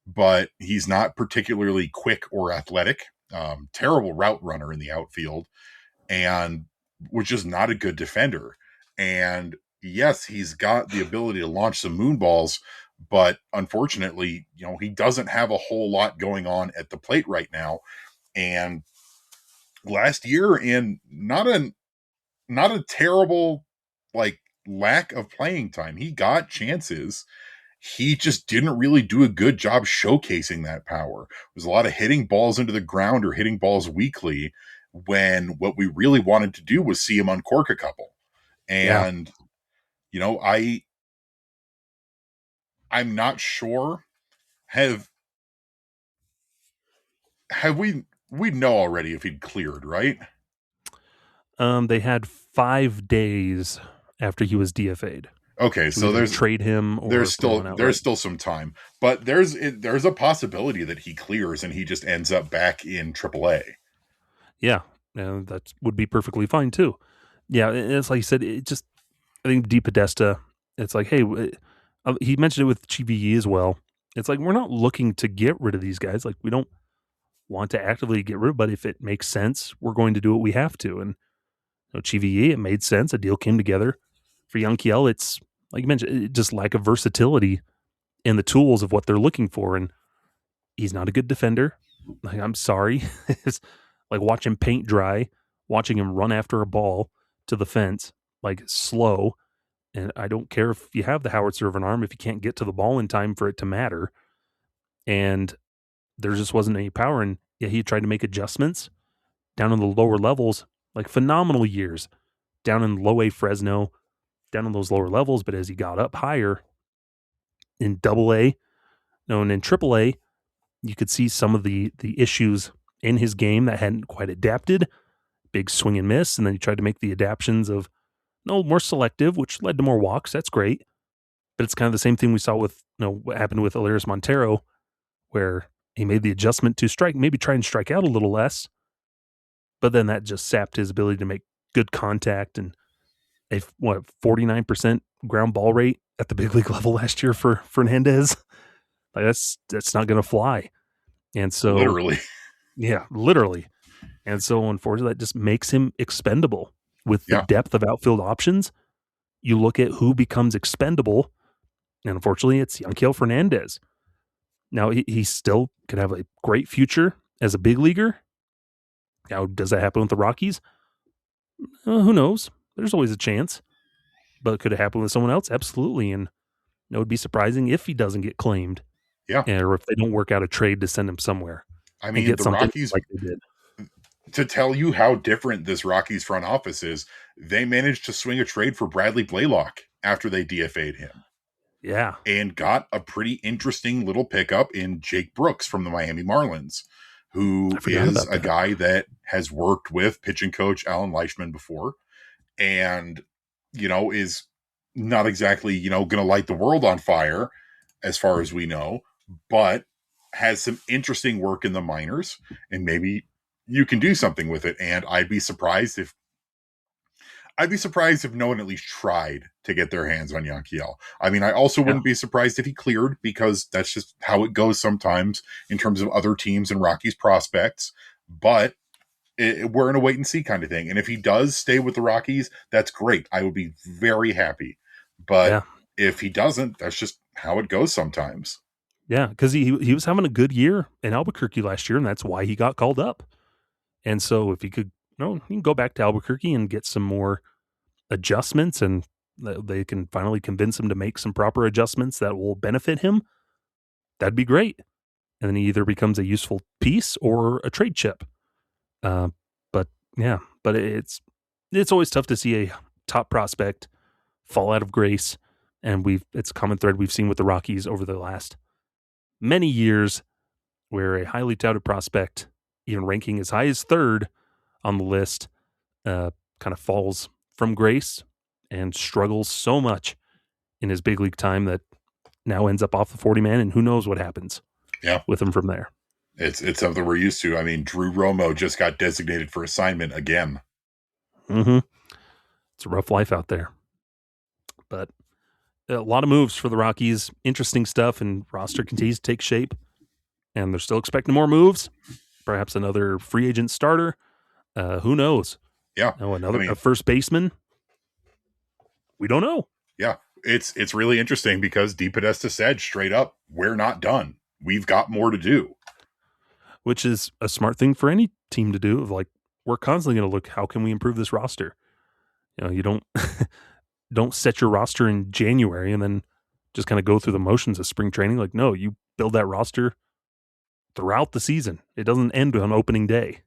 but he's not particularly quick or athletic. Terrible route runner in the outfield, and was just not a good defender. And yes, he's got the ability to launch some moonballs, but unfortunately, he doesn't have a whole lot going on at the plate right now. And last year, in not a terrible lack of playing time, he got chances. He just didn't really do a good job showcasing that power. There's a lot of hitting balls into the ground or hitting balls weakly, when what we really wanted to do was see him uncork a couple. And, I'm not sure. Have we know already if he'd cleared, right? They had 5 days after he was DFA'd. Okay, so there's trade him. Or there's still some time, but there's a possibility that he clears and he just ends up back in AAA. Yeah, and that would be perfectly fine too. Yeah, it's like you said. I think DePodesta. It's like, hey, he mentioned it with Chivilli as well. It's like, we're not looking to get rid of these guys. Like, we don't want to actively get rid of, but if it makes sense, we're going to do what we have to. And Chivilli, it made sense. A deal came together. For Yankiel, it's like you mentioned, just lack of versatility in the tools of what they're looking for. And he's not a good defender. Like, I'm sorry. It's like watching paint dry, watching him run after a ball to the fence, like slow. And I don't care if you have the howitzer of an arm, if you can't get to the ball in time for it to matter. And there just wasn't any power. And yeah, he tried to make adjustments down in the lower levels, like phenomenal years down in low A Fresno, down in those lower levels. But as he got up higher in AA, and in AAA, you could see some of the issues in his game that hadn't quite adapted. Big swing and miss. And then he tried to make the adaptions of more selective, which led to more walks. That's great. But it's kind of the same thing we saw with, what happened with Eleris Montero, where He made the adjustment to maybe try and strike out a little less, but then that just sapped his ability to make good contact and a 49% ground ball rate at the big league level last year for Fernandez. Like that's not going to fly. And so literally. Yeah, literally. And so unfortunately that just makes him expendable with the depth of outfield options. You look at who becomes expendable, and unfortunately it's Yanquiel Fernandez. Now he still could have a great future as a big leaguer. Now, does that happen with the Rockies? Who knows? There's always a chance. But could it happen with someone else? Absolutely. And it would be surprising if he doesn't get claimed. Yeah. Or if they don't work out a trade to send him somewhere. I mean, the Rockies, like they did. To tell you how different this Rockies front office is, they managed to swing a trade for Bradley Blaylock after they DFA'd him. Yeah. And got a pretty interesting little pickup in Jake Brooks from the Miami Marlins, who is a guy that has worked with pitching coach Alan Leishman before and, is not exactly, going to light the world on fire as far as we know, but has some interesting work in the minors, and maybe you can do something with it. And I'd be surprised if no one at least tried to get their hands on Yanquiel. I mean, I also wouldn't be surprised if he cleared, because that's just how it goes sometimes in terms of other teams and Rockies prospects. But we're in a wait and see kind of thing. And if he does stay with the Rockies, that's great. I would be very happy. But if he doesn't, that's just how it goes sometimes. Yeah, because he was having a good year in Albuquerque last year, and that's why he got called up. And so if he could, he can go back to Albuquerque and get some more adjustments, and they can finally convince him to make some proper adjustments that will benefit him, that'd be great. And then he either becomes a useful piece or a trade chip. But it's always tough to see a top prospect fall out of grace. And it's a common thread we've seen with the Rockies over the last many years, where a highly touted prospect, even ranking as high as third on the list, kind of falls from grace and struggles so much in his big league time that now ends up off the 40-man, and who knows what happens with him from there. It's something we're used to. I mean, Drew Romo just got designated for assignment again. Mm-hmm. It's a rough life out there. But a lot of moves for the Rockies. Interesting stuff, and roster continues to take shape. And they're still expecting more moves. Perhaps another free agent starter. Who knows? Yeah. A first baseman. We don't know. Yeah. It's really interesting because DePodesta said straight up, we're not done. We've got more to do. Which is a smart thing for any team to do. Of like, we're constantly going to look, how can we improve this roster? You don't don't set your roster in January and then just kind of go through the motions of spring training. Like, no, you build that roster throughout the season. It doesn't end on opening day.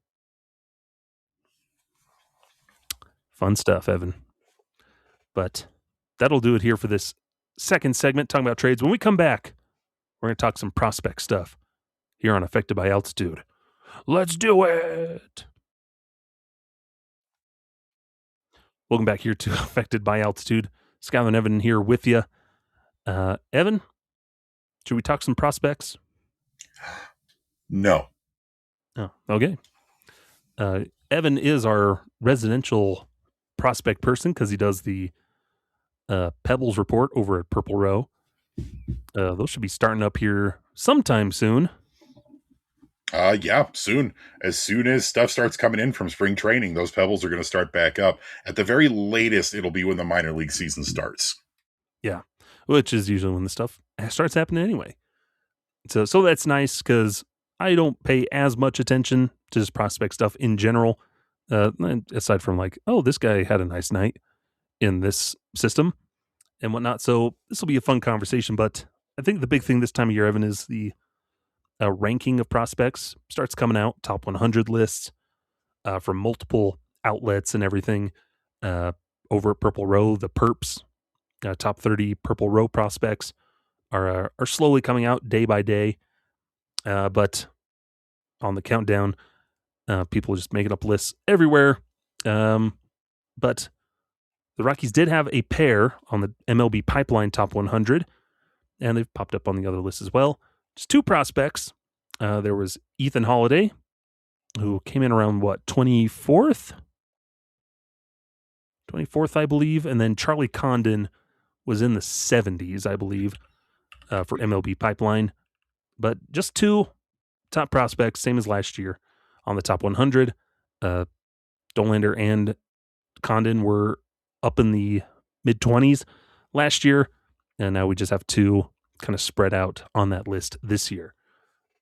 Fun stuff, Evan. But that'll do it here for this second segment, talking about trades. When we come back, we're going to talk some prospect stuff here on Affected by Altitude. Let's do it! Welcome back here to Affected by Altitude. Skyler and Evan here with you. Evan, should we talk some prospects? No. Oh, okay. Evan is our residential prospect person because he does the Pebbles report over at Purple Row. Those should be starting up here sometime soon. Yeah, soon. As soon as stuff starts coming in from spring training, those Pebbles are going to start back up. At the very latest, it'll be when the minor league season starts. Yeah, which is usually when the stuff starts happening anyway. So that's nice because I don't pay as much attention to just prospect stuff in general, aside from like, oh, this guy had a nice night in this system and whatnot. So this will be a fun conversation. But I think the big thing this time of year, Evan, is the ranking of prospects starts coming out, top 100 lists from multiple outlets and everything. Over at Purple Row, the Perps, top 30 Purple Row prospects are slowly coming out day by day. But on the countdown, people are just making up lists everywhere. But the Rockies did have a pair on the MLB Pipeline top 100, and they've popped up on the other list as well. Just two prospects There was Ethan Holiday, who came in around, 24th? 24th, I believe. And then Charlie Condon was in the 70s, I believe, for MLB Pipeline. But just 2 top prospects, same as last year, on the top 100. Dollander and Condon were up in the mid-20s last year, and now we just have 2 kind of spread out on that list this year.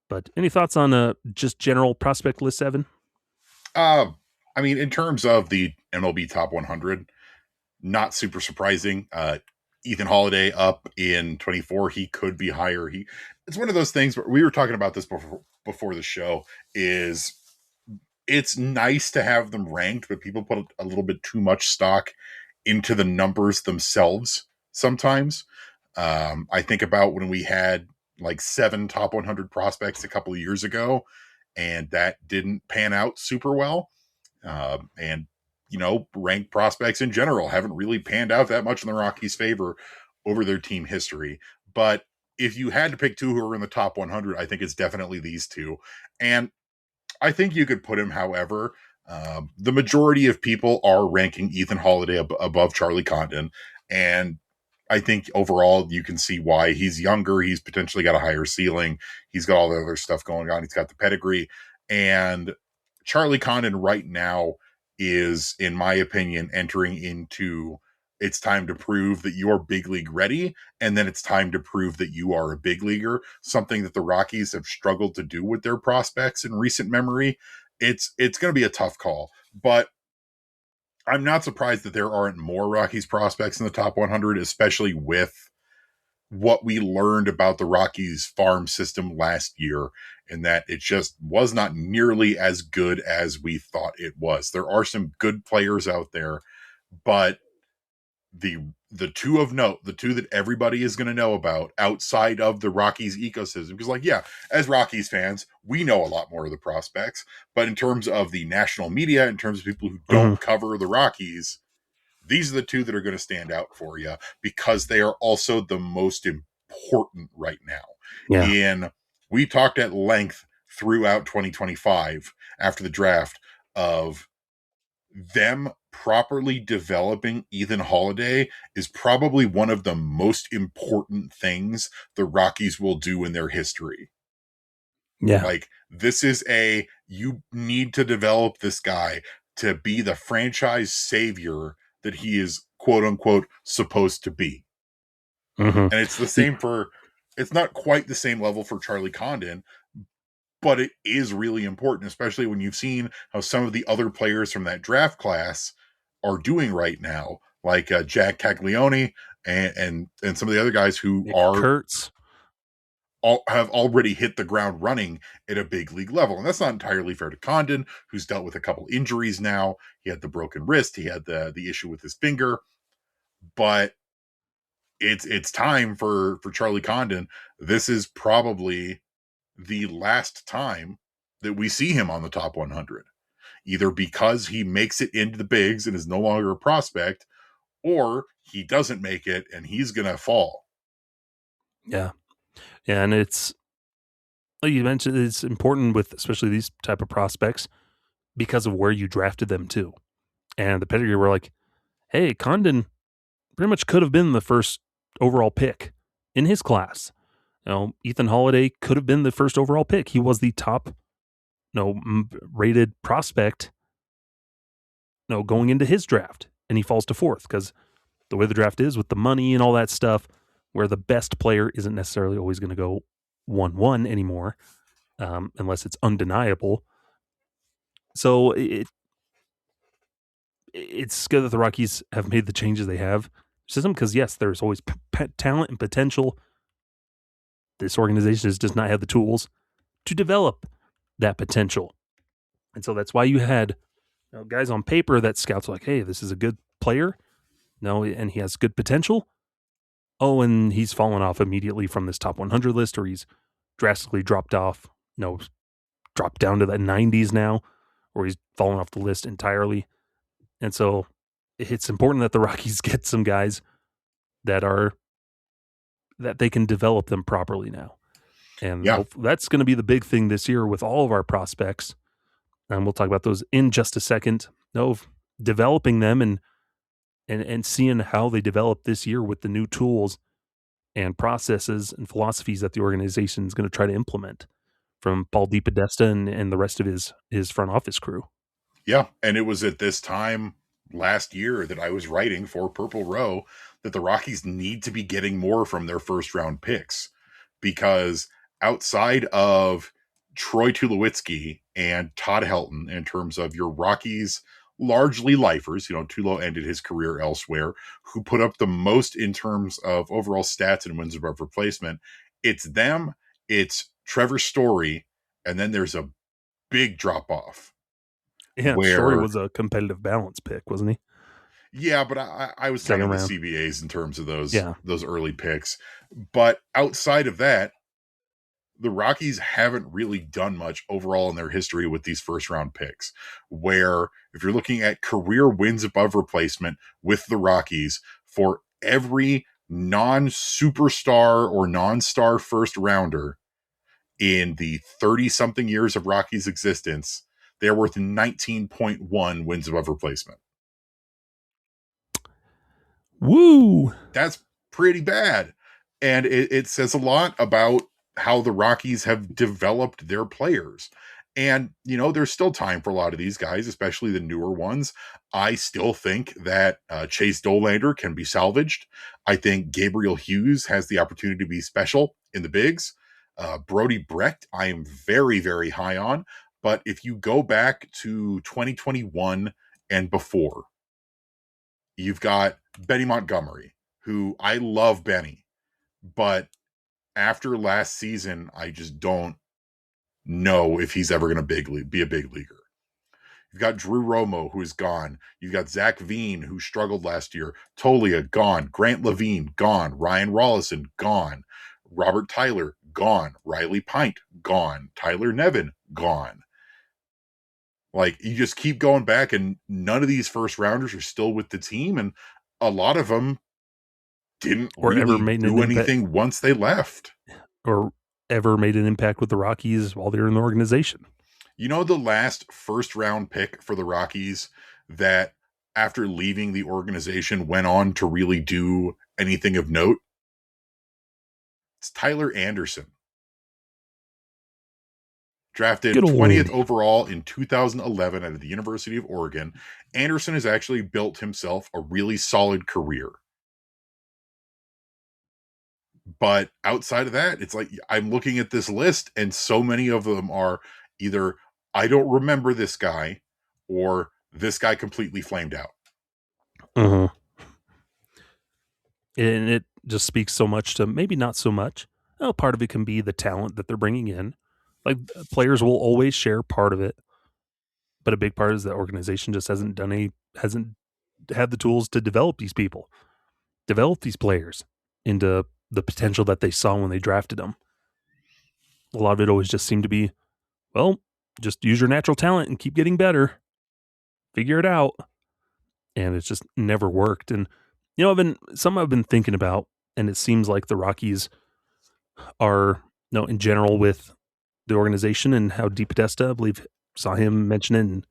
But any thoughts on just general prospect list, Evan? I mean, in terms of the MLB Top 100, not super surprising. Ethan Holiday up in 24. He could be higher. It's one of those things where we were talking about this before the show. It's nice to have them ranked, but people put a little bit too much stock into the numbers themselves sometimes. I think about when we had like 7 top 100 prospects a couple of years ago, and that didn't pan out super well. And ranked prospects in general haven't really panned out that much in the Rockies' favor over their team history. But if you had to pick 2 who are in the top 100, I think it's definitely these 2. And I think you could put him however. The majority of people are ranking Ethan Holiday above Charlie Condon. And I think overall you can see why. He's younger. He's potentially got a higher ceiling. He's got all the other stuff going on. He's got the pedigree. And Charlie Condon right now is, in my opinion, entering into it's time to prove that you're big league ready, and then it's time to prove that you are a big leaguer, something that the Rockies have struggled to do with their prospects in recent memory. It's going to be a tough call, but I'm not surprised that there aren't more Rockies prospects in the top 100, especially with what we learned about the Rockies farm system last year, and that it just was not nearly as good as we thought it was. There are some good players out there, but the 2 of note, the 2 that everybody is going to know about outside of the Rockies ecosystem, because as Rockies fans, we know a lot more of the prospects, but in terms of the national media, in terms of people who don't cover the Rockies, these are the 2 that are going to stand out for you because they are also the most important right now. Yeah. We talked at length throughout 2025 after the draft of them properly developing Ethan Holiday is probably one of the most important things the Rockies will do in their history. Yeah. Like, this is you need to develop this guy to be the franchise savior that he is, quote unquote, supposed to be. And it's the same it's not quite the same level for Charlie Condon, but it is really important, especially when you've seen how some of the other players from that draft class are doing right now, like Jack Caglione and some of the other guys who Nick Kurtz have already hit the ground running at a big league level. And that's not entirely fair to Condon, who's dealt with a couple injuries now. He had the broken wrist. He had the issue with his finger. But it's time for Charlie Condon. This is probably the last time that we see him on the top 100, either because he makes it into the bigs and is no longer a prospect, or he doesn't make it and he's going to fall. Yeah. And it's, like you mentioned, it's important with especially these type of prospects because of where you drafted them too. And the pedigree were like, hey, Condon pretty much could have been the first overall pick in his class. Ethan Holiday could have been the first overall pick. He was the top, rated prospect, going into his draft, and he falls to 4th because the way the draft is with the money and all that stuff, where the best player isn't necessarily always going to go 1-1 anymore, unless it's undeniable. So it's good that the Rockies have made the changes they have system because, yes, there's always talent and potential. This organization does not have the tools to develop that potential. And so that's why you had guys on paper that scouts like, hey, this is a good player. And he has good potential. Oh, and he's fallen off immediately from this top 100 list, or he's drastically dropped off, dropped down to the 90s now, or he's fallen off the list entirely. And so it's important that the Rockies get some guys that they can develop them properly now. And Yeah. that's going to be the big thing this year with all of our prospects. And we'll talk about those in just a second. Developing them and seeing how they develop this year with the new tools and processes and philosophies that the organization is going to try to implement from Paul DePodesta and the rest of his front office crew. Yeah. And it was at this time last year that I was writing for Purple Row that the Rockies need to be getting more from their first round picks, because outside of Troy Tulowitzki and Todd Helton, in terms of your Rockies largely lifers, Tulo ended his career elsewhere, who put up the most in terms of overall stats and wins above replacement, it's them, it's Trevor Story, and then there's a big drop off. Yeah, Story was a competitive balance pick, wasn't he? Yeah, but I was counting the CBAs in terms of those early picks. But outside of that, the Rockies haven't really done much overall in their history with these first round picks, where if you're looking at career wins above replacement with the Rockies, for every non-superstar or non-star first rounder in the 30-something years of Rockies existence, they're worth 19.1 wins above replacement. Woo! That's pretty bad. And it says a lot about how the Rockies have developed their players. And, there's still time for a lot of these guys, especially the newer ones. I still think that Chase Dollander can be salvaged. I think Gabriel Hughes has the opportunity to be special in the bigs. Brody Brecht, I am very, very high on. But if you go back to 2021 and before, you've got Benny Montgomery, who I love Benny, but after last season, I just don't know if he's ever going to be a big leaguer. You've got Drew Romo, who is gone. You've got Zach Veen, who struggled last year. Tolia, gone. Grant Levine, gone. Ryan Rollison, gone. Robert Tyler, gone. Riley Pint, gone. Tyler Nevin, gone. Like, you just keep going back, and none of these first rounders are still with the team, and a lot of them didn't really do anything once they left. Or ever made an impact with the Rockies while they were in the organization. The last first round pick for the Rockies that after leaving the organization went on to really do anything of note? It's Tyler Anderson. Drafted 20th overall in 2011 out of the University of Oregon, Anderson has actually built himself a really solid career. But outside of that, it's like I'm looking at this list and so many of them are either I don't remember this guy or this guy completely flamed out. And it just speaks so much to maybe not so much. Part of it can be the talent that they're bringing in. Like, players will always share part of it, but a big part is the organization just hasn't had the tools to develop these people, develop these players into the potential that they saw when they drafted them. A lot of it always just seemed to be, well, just use your natural talent and keep getting better. Figure it out. And it's just never worked. And, I've been thinking about, and it seems like the Rockies are, in general with the organization and how DePodesta, I believe, saw him mention it, and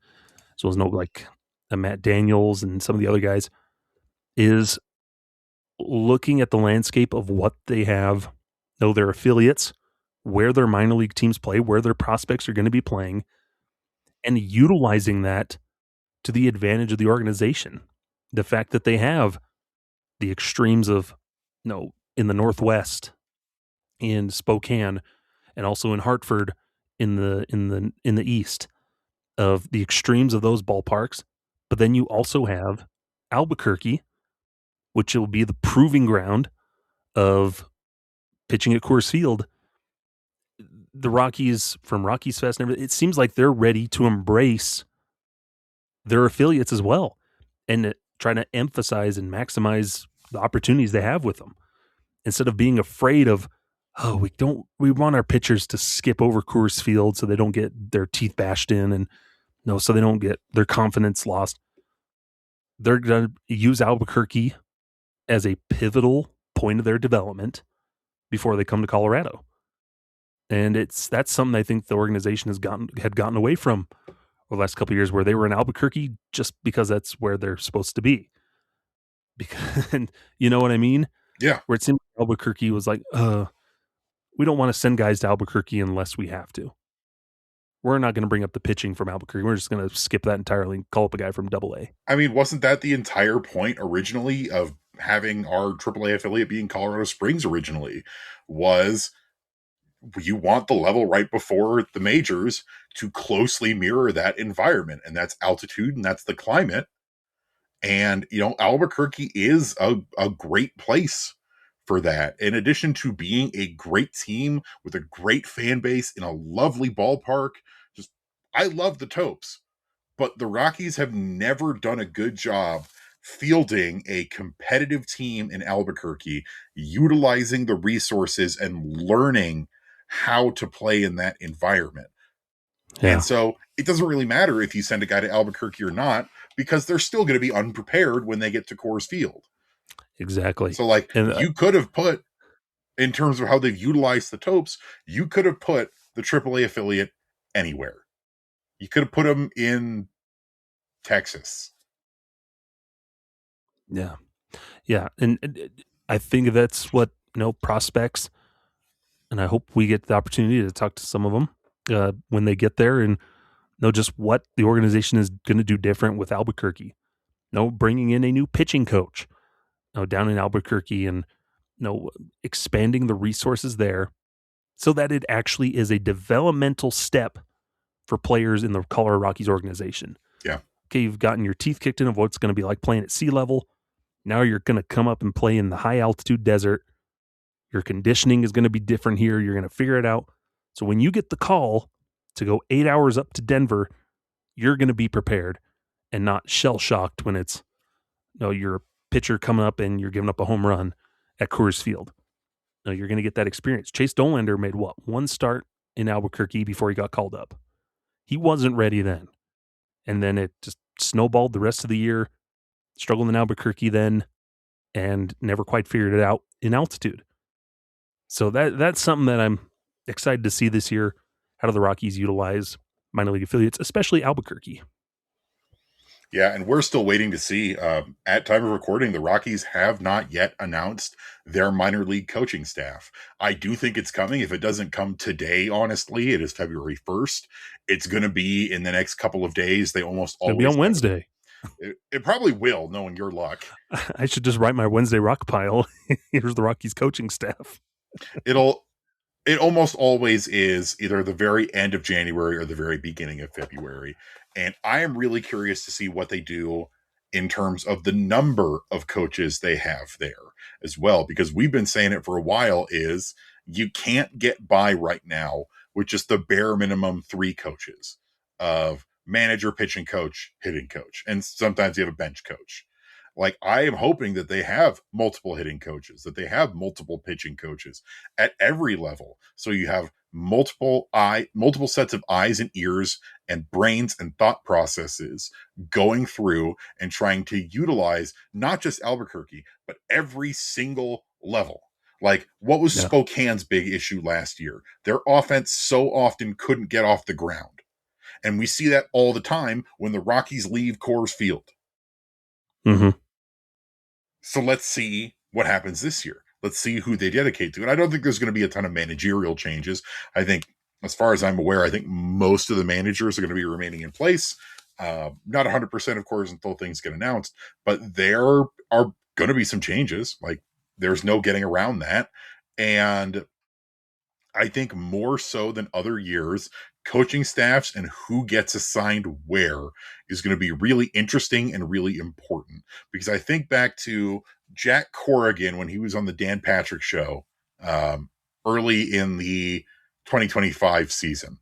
as well as like Matt Daniels and some of the other guys, is looking at the landscape of what they have, their affiliates, where their minor league teams play, where their prospects are going to be playing, and utilizing that to the advantage of the organization. The fact that they have the extremes of, in the Northwest, in Spokane, and also in Hartford, in the East, of the extremes of those ballparks. But then you also have Albuquerque, which will be the proving ground of pitching at Coors Field. The Rockies, from Rockies Fest and everything, it seems like they're ready to embrace their affiliates as well and try to emphasize and maximize the opportunities they have with them, instead of being afraid of, we want our pitchers to skip over Coors Field so they don't get their teeth bashed in, and so they don't get their confidence lost. They're going to use Albuquerque as a pivotal point of their development before they come to Colorado. And that's something I think the organization had gotten away from over the last couple of years, where they were in Albuquerque just because that's where they're supposed to be. Because, and you know what I mean? Yeah. Where it seemed like Albuquerque was like, we don't want to send guys to Albuquerque unless we have to. We're not going to bring up the pitching from Albuquerque. We're just going to skip that entirely and call up a guy from AA. I mean, wasn't that the entire point originally of having our AAA affiliate being Colorado Springs originally? Was you want the level right before the majors to closely mirror that environment, and that's altitude and that's the climate. And, Albuquerque is a great place for that. In addition to being a great team with a great fan base in a lovely ballpark, just, I love the Topes, but the Rockies have never done a good job fielding a competitive team in Albuquerque, utilizing the resources and learning how to play in that environment. Yeah. And so it doesn't really matter if you send a guy to Albuquerque or not, because they're still going to be unprepared when they get to Coors Field. Exactly. So, like, And you could have put, in terms of how they've utilized the Topes, you could have put the AAA affiliate anywhere. You could have put them in Texas. yeah. And I think that's what, prospects, and I hope we get the opportunity to talk to some of them when they get there and know just what the organization is going to do different with Albuquerque. Bringing in a new pitching coach down in Albuquerque, and expanding the resources there so that it actually is a developmental step for players in the Colorado Rockies organization. Yeah. Okay, you've gotten your teeth kicked in of what it's going to be like playing at sea level. Now you're going to come up and play in the high altitude desert. Your conditioning is going to be different here. You're going to figure it out. So when you get the call to go 8 hours up to Denver, you're going to be prepared and not shell-shocked when it's you're a pitcher coming up and you're giving up a home run at Coors Field. No, you're going to get that experience. Chase Dollander made one start in Albuquerque before he got called up. He wasn't ready then. And then it just snowballed the rest of the year, struggled in Albuquerque then, and never quite figured it out in altitude. So that's something that I'm excited to see this year. How do the Rockies utilize minor league affiliates, especially Albuquerque? Yeah, and we're still waiting to see. At time of recording, the Rockies have not yet announced their minor league coaching staff. I do think it's coming. If it doesn't come today, honestly, it is February 1st. It's going to be in the next couple of days. They almost always be on Wednesday. It probably will, knowing your luck. I should just write my Wednesday rock pile. Here's the Rockies coaching staff. It almost always is either the very end of January or the very beginning of February. And I am really curious to see what they do in terms of the number of coaches they have there as well, because we've been saying it for a while, is you can't get by right now with just the bare minimum 3 coaches of manager, pitching coach, hitting coach. And sometimes you have a bench coach. Like, I am hoping that they have multiple hitting coaches, that they have multiple pitching coaches at every level. So you have multiple sets of eyes and ears and brains and thought processes going through and trying to utilize not just Albuquerque, but every single level. Like, what was Spokane's big issue last year? Their offense so often couldn't get off the ground. And we see that all the time when the Rockies leave Coors Field. Mm-hmm. So let's see what happens this year. Let's see who they dedicate to. And I don't think there's going to be a ton of managerial changes. I think, as far as I'm aware, I think most of the managers are going to be remaining in place. Not 100%, of course, until things get announced. But there are going to be some changes. Like, there's no getting around that. And I think more so than other years, coaching staffs and who gets assigned where is going to be really interesting and really important. Because I think back to Jack Corrigan when he was on the Dan Patrick show early in the 2025 season.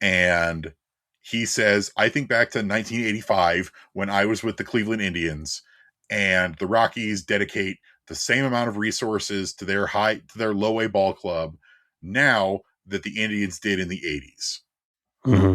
And he says, I think back to 1985 when I was with the Cleveland Indians, and the Rockies dedicate the same amount of resources to their low A ball club now that the Indians did in the 80s. Mm-hmm.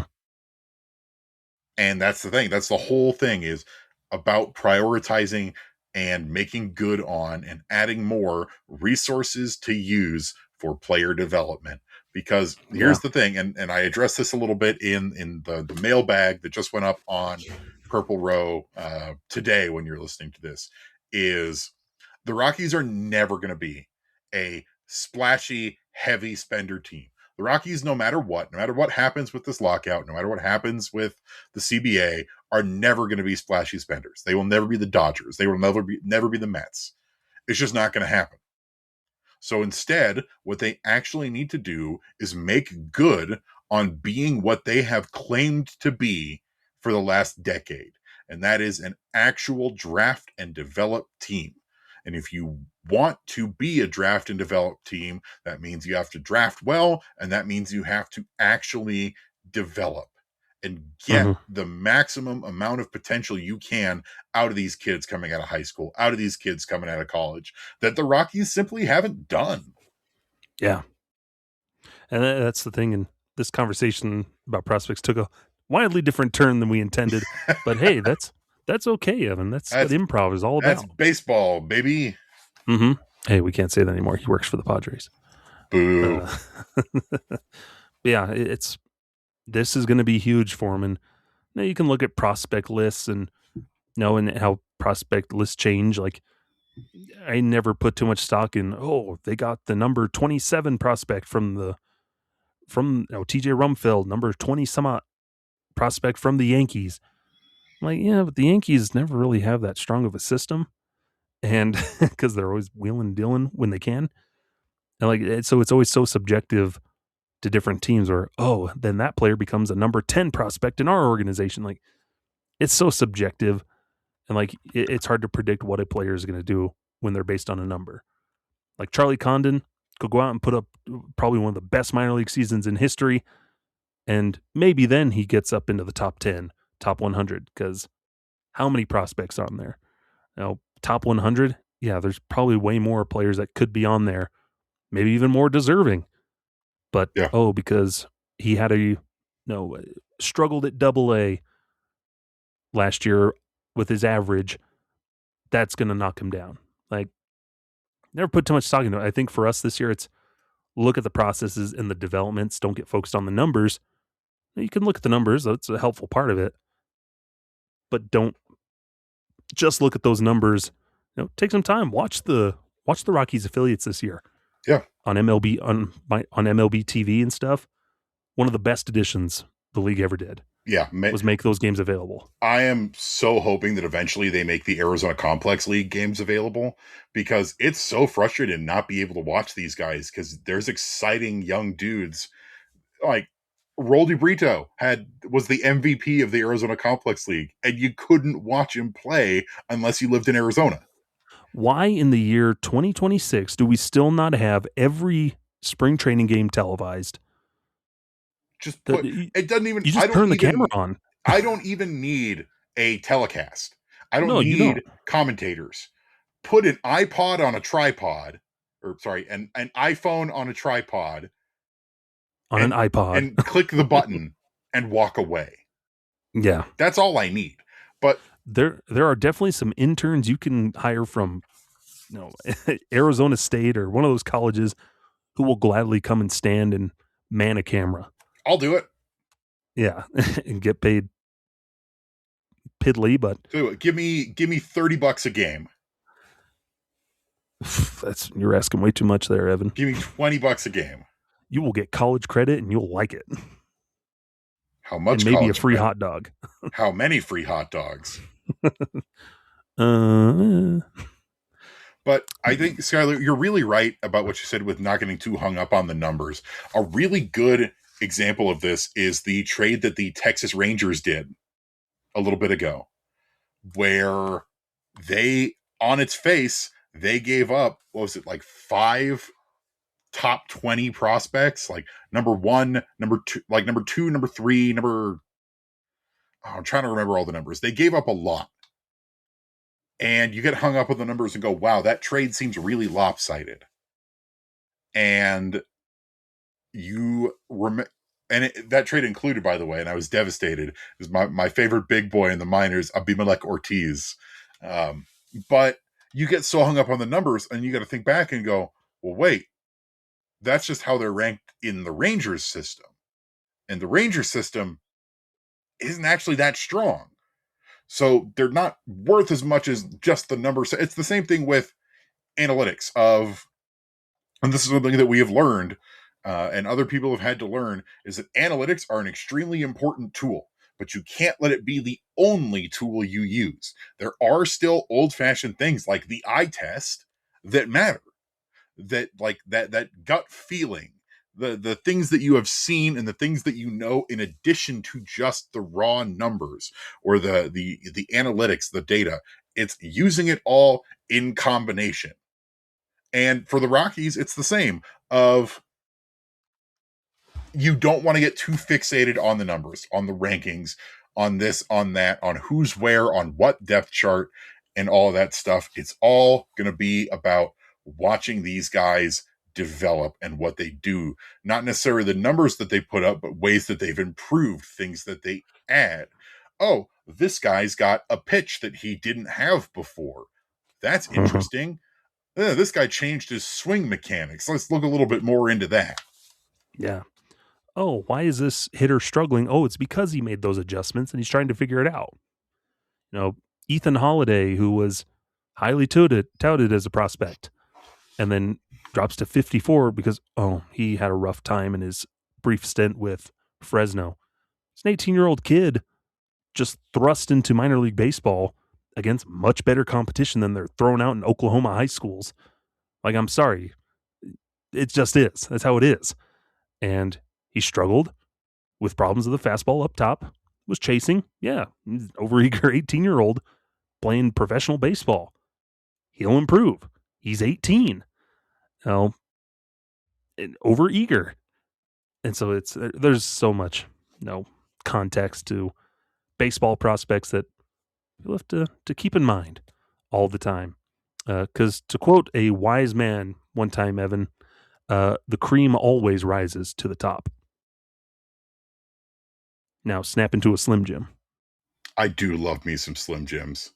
And that's the thing. That's the whole thing, is about prioritizing and making good on and adding more resources to use for player development. Because here's the thing, and I addressed this a little bit in the mailbag that just went up on Purple Row today when you're listening to this, is the Rockies are never going to be a splashy, heavy spender team. The Rockies, no matter what happens with this lockout, no matter what happens with the CBA, are never going to be splashy spenders. They will never be the Dodgers. They will never be the Mets. It's just not going to happen. So instead, what they actually need to do is make good on being what they have claimed to be for the last decade. And that is an actual draft and develop team. And if you want to be a draft and develop team, that means you have to draft well, and that means you have to actually develop and get the maximum amount of potential you can out of these kids coming out of high school, out of these kids coming out of college, that the Rockies simply haven't done. Yeah. And that's the thing. And this conversation about prospects took a wildly different turn than we intended. But hey, that's okay, Evan. That's what improv is all about. That's baseball, baby. Hey, we can't say that anymore. He works for the Padres. Boo. Yeah, this is going to be huge for him. And now you can look at prospect lists and and how prospect lists change. Like, I never put too much stock in, they got the number 27 prospect from TJ Rumfield, number 20 some odd prospect from the Yankees. I'm like, yeah, but the Yankees never really have that strong of a system. And because they're always wheeling and dealing when they can. And so it's always so subjective to different teams where, then that player becomes a number 10 prospect in our organization. Like, it's so subjective. And it's hard to predict what a player is going to do when they're based on a number. Like Charlie Condon could go out and put up probably one of the best minor league seasons in history. And maybe then he gets up into the top 10, top 100, because how many prospects are on there? Top 100, yeah, there's probably way more players that could be on there, maybe even more deserving. But, because he had struggled at Double-A last year with his average, that's going to knock him down. Like, never put too much stock into it. I think for us this year, it's look at the processes and the developments. Don't get focused on the numbers. You can look at the numbers. That's a helpful part of it. But don't just look at those numbers. Take some time. Watch the Rockies affiliates this year. Yeah. On MLB on MLB TV and stuff. One of the best additions the league ever did. Yeah. Was make those games available. I am so hoping that eventually they make the Arizona Complex League games available, because it's so frustrating not be able to watch these guys, because there's exciting young dudes like Roldy Brito was the MVP of the Arizona Complex League, and you couldn't watch him play unless you lived in Arizona. Why in the year 2026 do we still not have every spring training game televised? Just put it doesn't even. You just turn the camera on. I don't even need a telecast. I don't need commentators. Put an iPod on a tripod, an iPhone on a tripod. On an iPod. And click the button and walk away. Yeah. That's all I need. But there are definitely some interns you can hire from Arizona State or one of those colleges who will gladly come and stand and man a camera. I'll do it. Yeah. And get paid piddly, but give me $30 a game. You're asking way too much there, Evan. Give me $20 a game. You will get college credit and you'll like it. How much? And maybe a free hot dog. How many free hot dogs? But I think, Skyler, you're really right about what you said with not getting too hung up on the numbers. A really good example of this is the trade that the Texas Rangers did a little bit ago, where on its face, they gave up, what was it, like 5 top 20 prospects, like number 1, number 2, number 3, I'm trying to remember all the numbers. They gave up a lot. And you get hung up on the numbers and go, wow, that trade seems really lopsided. And that trade included, by the way, and I was devastated, is my favorite big boy in the minors, Abimelec Ortiz. But you get so hung up on the numbers, and you got to think back and go, well, wait, that's just how they're ranked in the Rangers system. And the Rangers system isn't actually that strong. So they're not worth as much as just the numbers. It's the same thing with analytics and this is something that we have learned and other people have had to learn, is that analytics are an extremely important tool, but you can't let it be the only tool you use. There are still old-fashioned things like the eye test that matter, that like that gut feeling, the things that you have seen and the things that you know, in addition to just the raw numbers or the analytics, the data. It's using it all in combination. And for the Rockies, it's the same. Of you don't want to get too fixated on the numbers, on the rankings, on this, on that, on who's where, on what depth chart, and all of that stuff. It's all going to be about watching these guys develop and what they do. Not necessarily the numbers that they put up, but ways that they've improved, things that they add. Oh, this guy's got a pitch that he didn't have before. That's interesting. This guy changed his swing mechanics. Let's look a little bit more into that. Yeah. Oh, why is this hitter struggling? Oh, it's because he made those adjustments and he's trying to figure it out. You know, Ethan Holiday, who was highly touted as a prospect, and then drops to 54 because, he had a rough time in his brief stint with Fresno. It's an 18-year-old kid just thrust into minor league baseball against much better competition than they're thrown out in Oklahoma high schools. Like, I'm sorry. It just is. That's how it is. And he struggled with problems of the fastball up top, was chasing. Yeah, overeager 18-year-old playing professional baseball. He'll improve. He's 18. Overeager. And so there's so much, context to baseball prospects that you'll have to keep in mind all the time. Because to quote a wise man one time, Evan, the cream always rises to the top. Now snap into a Slim Jim. I do love me some Slim Jims.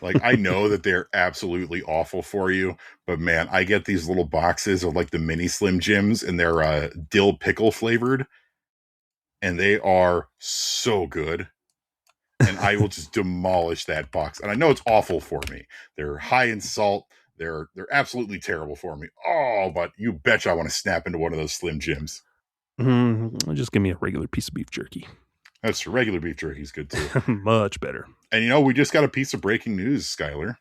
Like, I know that they're absolutely awful for you, but man, I get these little boxes of like the mini Slim Jims, and they're dill pickle flavored, and they are so good. And I will just demolish that box. And I know it's awful for me. They're high in salt. They're absolutely terrible for me. Oh, but you betcha I want to snap into one of those Slim Jims. Just give me a regular piece of beef jerky. That's regular beef jerky is good too. Much better. And we just got a piece of breaking news, Skyler.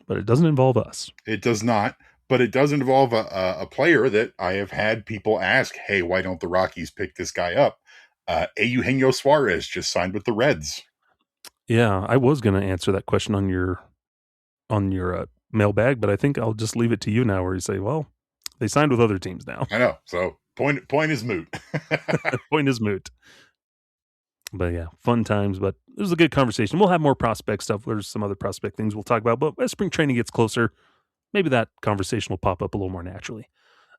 But it doesn't involve us. It does not. But it does involve a player that I have had people ask, hey, why don't the Rockies pick this guy up? Eugenio Suarez just signed with the Reds. Yeah, I was going to answer that question on your mailbag, but I think I'll just leave it to you now, where you say, well, they signed with other teams now. I know. So point is moot. Point is moot. But yeah, fun times. But it was a good conversation. We'll have more prospect stuff. There's some other prospect things we'll talk about. But as spring training gets closer, maybe that conversation will pop up a little more naturally.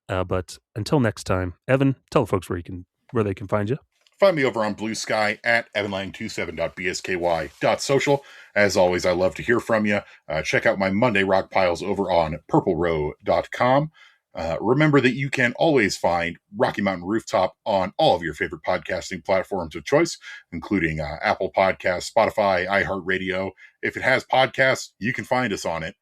But until next time, Evan, tell the folks where they can find you. Find me over on Blue Sky at evanline27.bsky.social. As always, I love to hear from you. Check out my Monday Rock Piles over on purplerow.com. Remember that you can always find Rocky Mountain Rooftop on all of your favorite podcasting platforms of choice, including Apple Podcasts, Spotify, iHeartRadio. If it has podcasts, you can find us on it.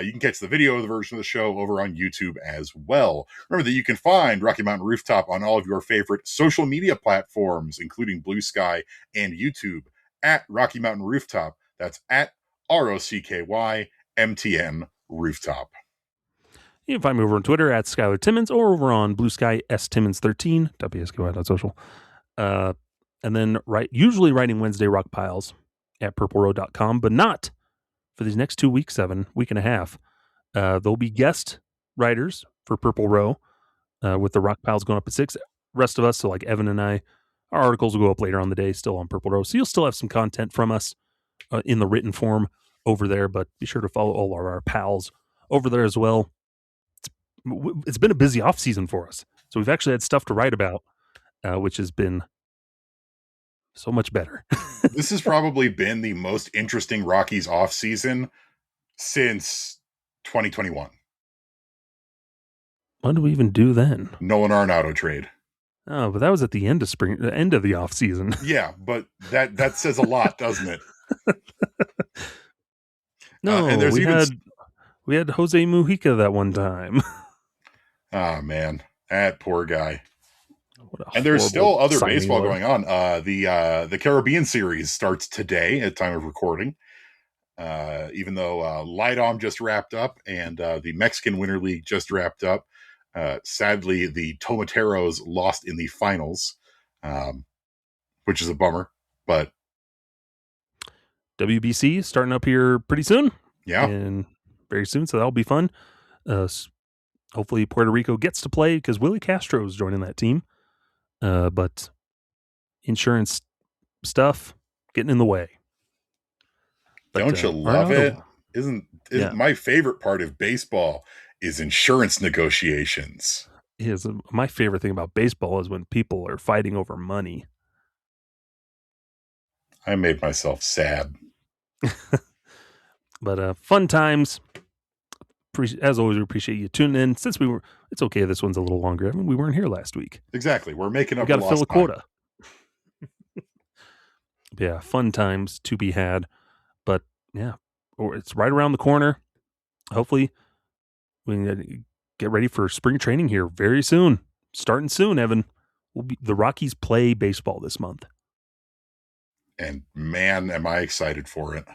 You can catch the video version of the show over on YouTube as well. Remember that you can find Rocky Mountain Rooftop on all of your favorite social media platforms, including Blue Sky and YouTube, at Rocky Mountain Rooftop. That's at ROCKYMTN Rooftop. You can find me over on Twitter at Skyler Timmons, or over on Blue Sky stimmons13.bsky.social. And then usually writing Wednesday Rock Piles at purplerow.com, but not for these next 2 weeks, week and a half. There'll be guest writers for Purple Row with the Rock Piles going up at 6. Rest of us, so like Evan and I, our articles will go up later on the day, still on Purple Row. So you'll still have some content from us in the written form over there, but be sure to follow all of our pals over there as well. It's been a busy off season for us. So we've actually had stuff to write about, which has been so much better. This has probably been the most interesting Rockies off season since 2021. What do we even do then? Nolan Arenado trade. Oh, but that was at the end of spring, the end of the off season. Yeah, but that says a lot, doesn't it? No, and we had Jose Mujica that one time. Oh man, that poor guy. And there's still other baseball going on. The Caribbean Series starts today at time of recording. Even though Light-On just wrapped up and the Mexican Winter League just wrapped up. Sadly, the Tomateros lost in the finals, which is a bummer. But WBC starting up here pretty soon. Yeah. And very soon, so that'll be fun. Hopefully Puerto Rico gets to play because Willie Castro is joining that team. But insurance stuff getting in the way. But, don't you love it? Isn't my favorite part of baseball is insurance negotiations. My favorite thing about baseball is when people are fighting over money. I made myself sad. But fun times. As always, we appreciate you tuning in. Since it's okay. This one's a little longer. I mean, we weren't here last week. Exactly. We're making up. We got to fill a quota. Yeah, fun times to be had. But yeah, it's right around the corner. Hopefully, we can get ready for spring training here very soon. Starting soon, Evan. The Rockies play baseball this month. And man, am I excited for it.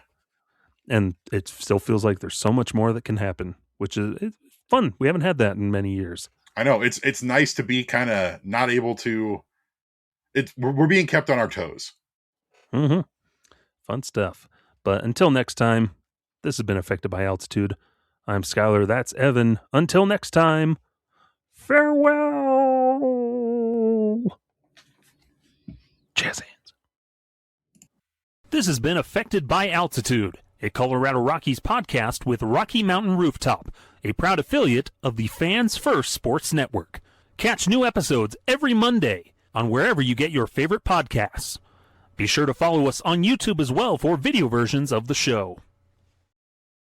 And it still feels like there's so much more that can happen, which is it's fun. We haven't had that in many years. I know. It's nice to be kind of not able to. We're being kept on our toes. Mm-hmm. Fun stuff. But until next time, this has been Affected by Altitude. I'm Skyler. That's Evan. Until next time, farewell. Jazz hands. This has been Affected by Altitude, a Colorado Rockies podcast with Rocky Mountain Rooftop, a proud affiliate of the Fans First Sports Network. Catch new episodes every Monday on wherever you get your favorite podcasts. Be sure to follow us on YouTube as well for video versions of the show.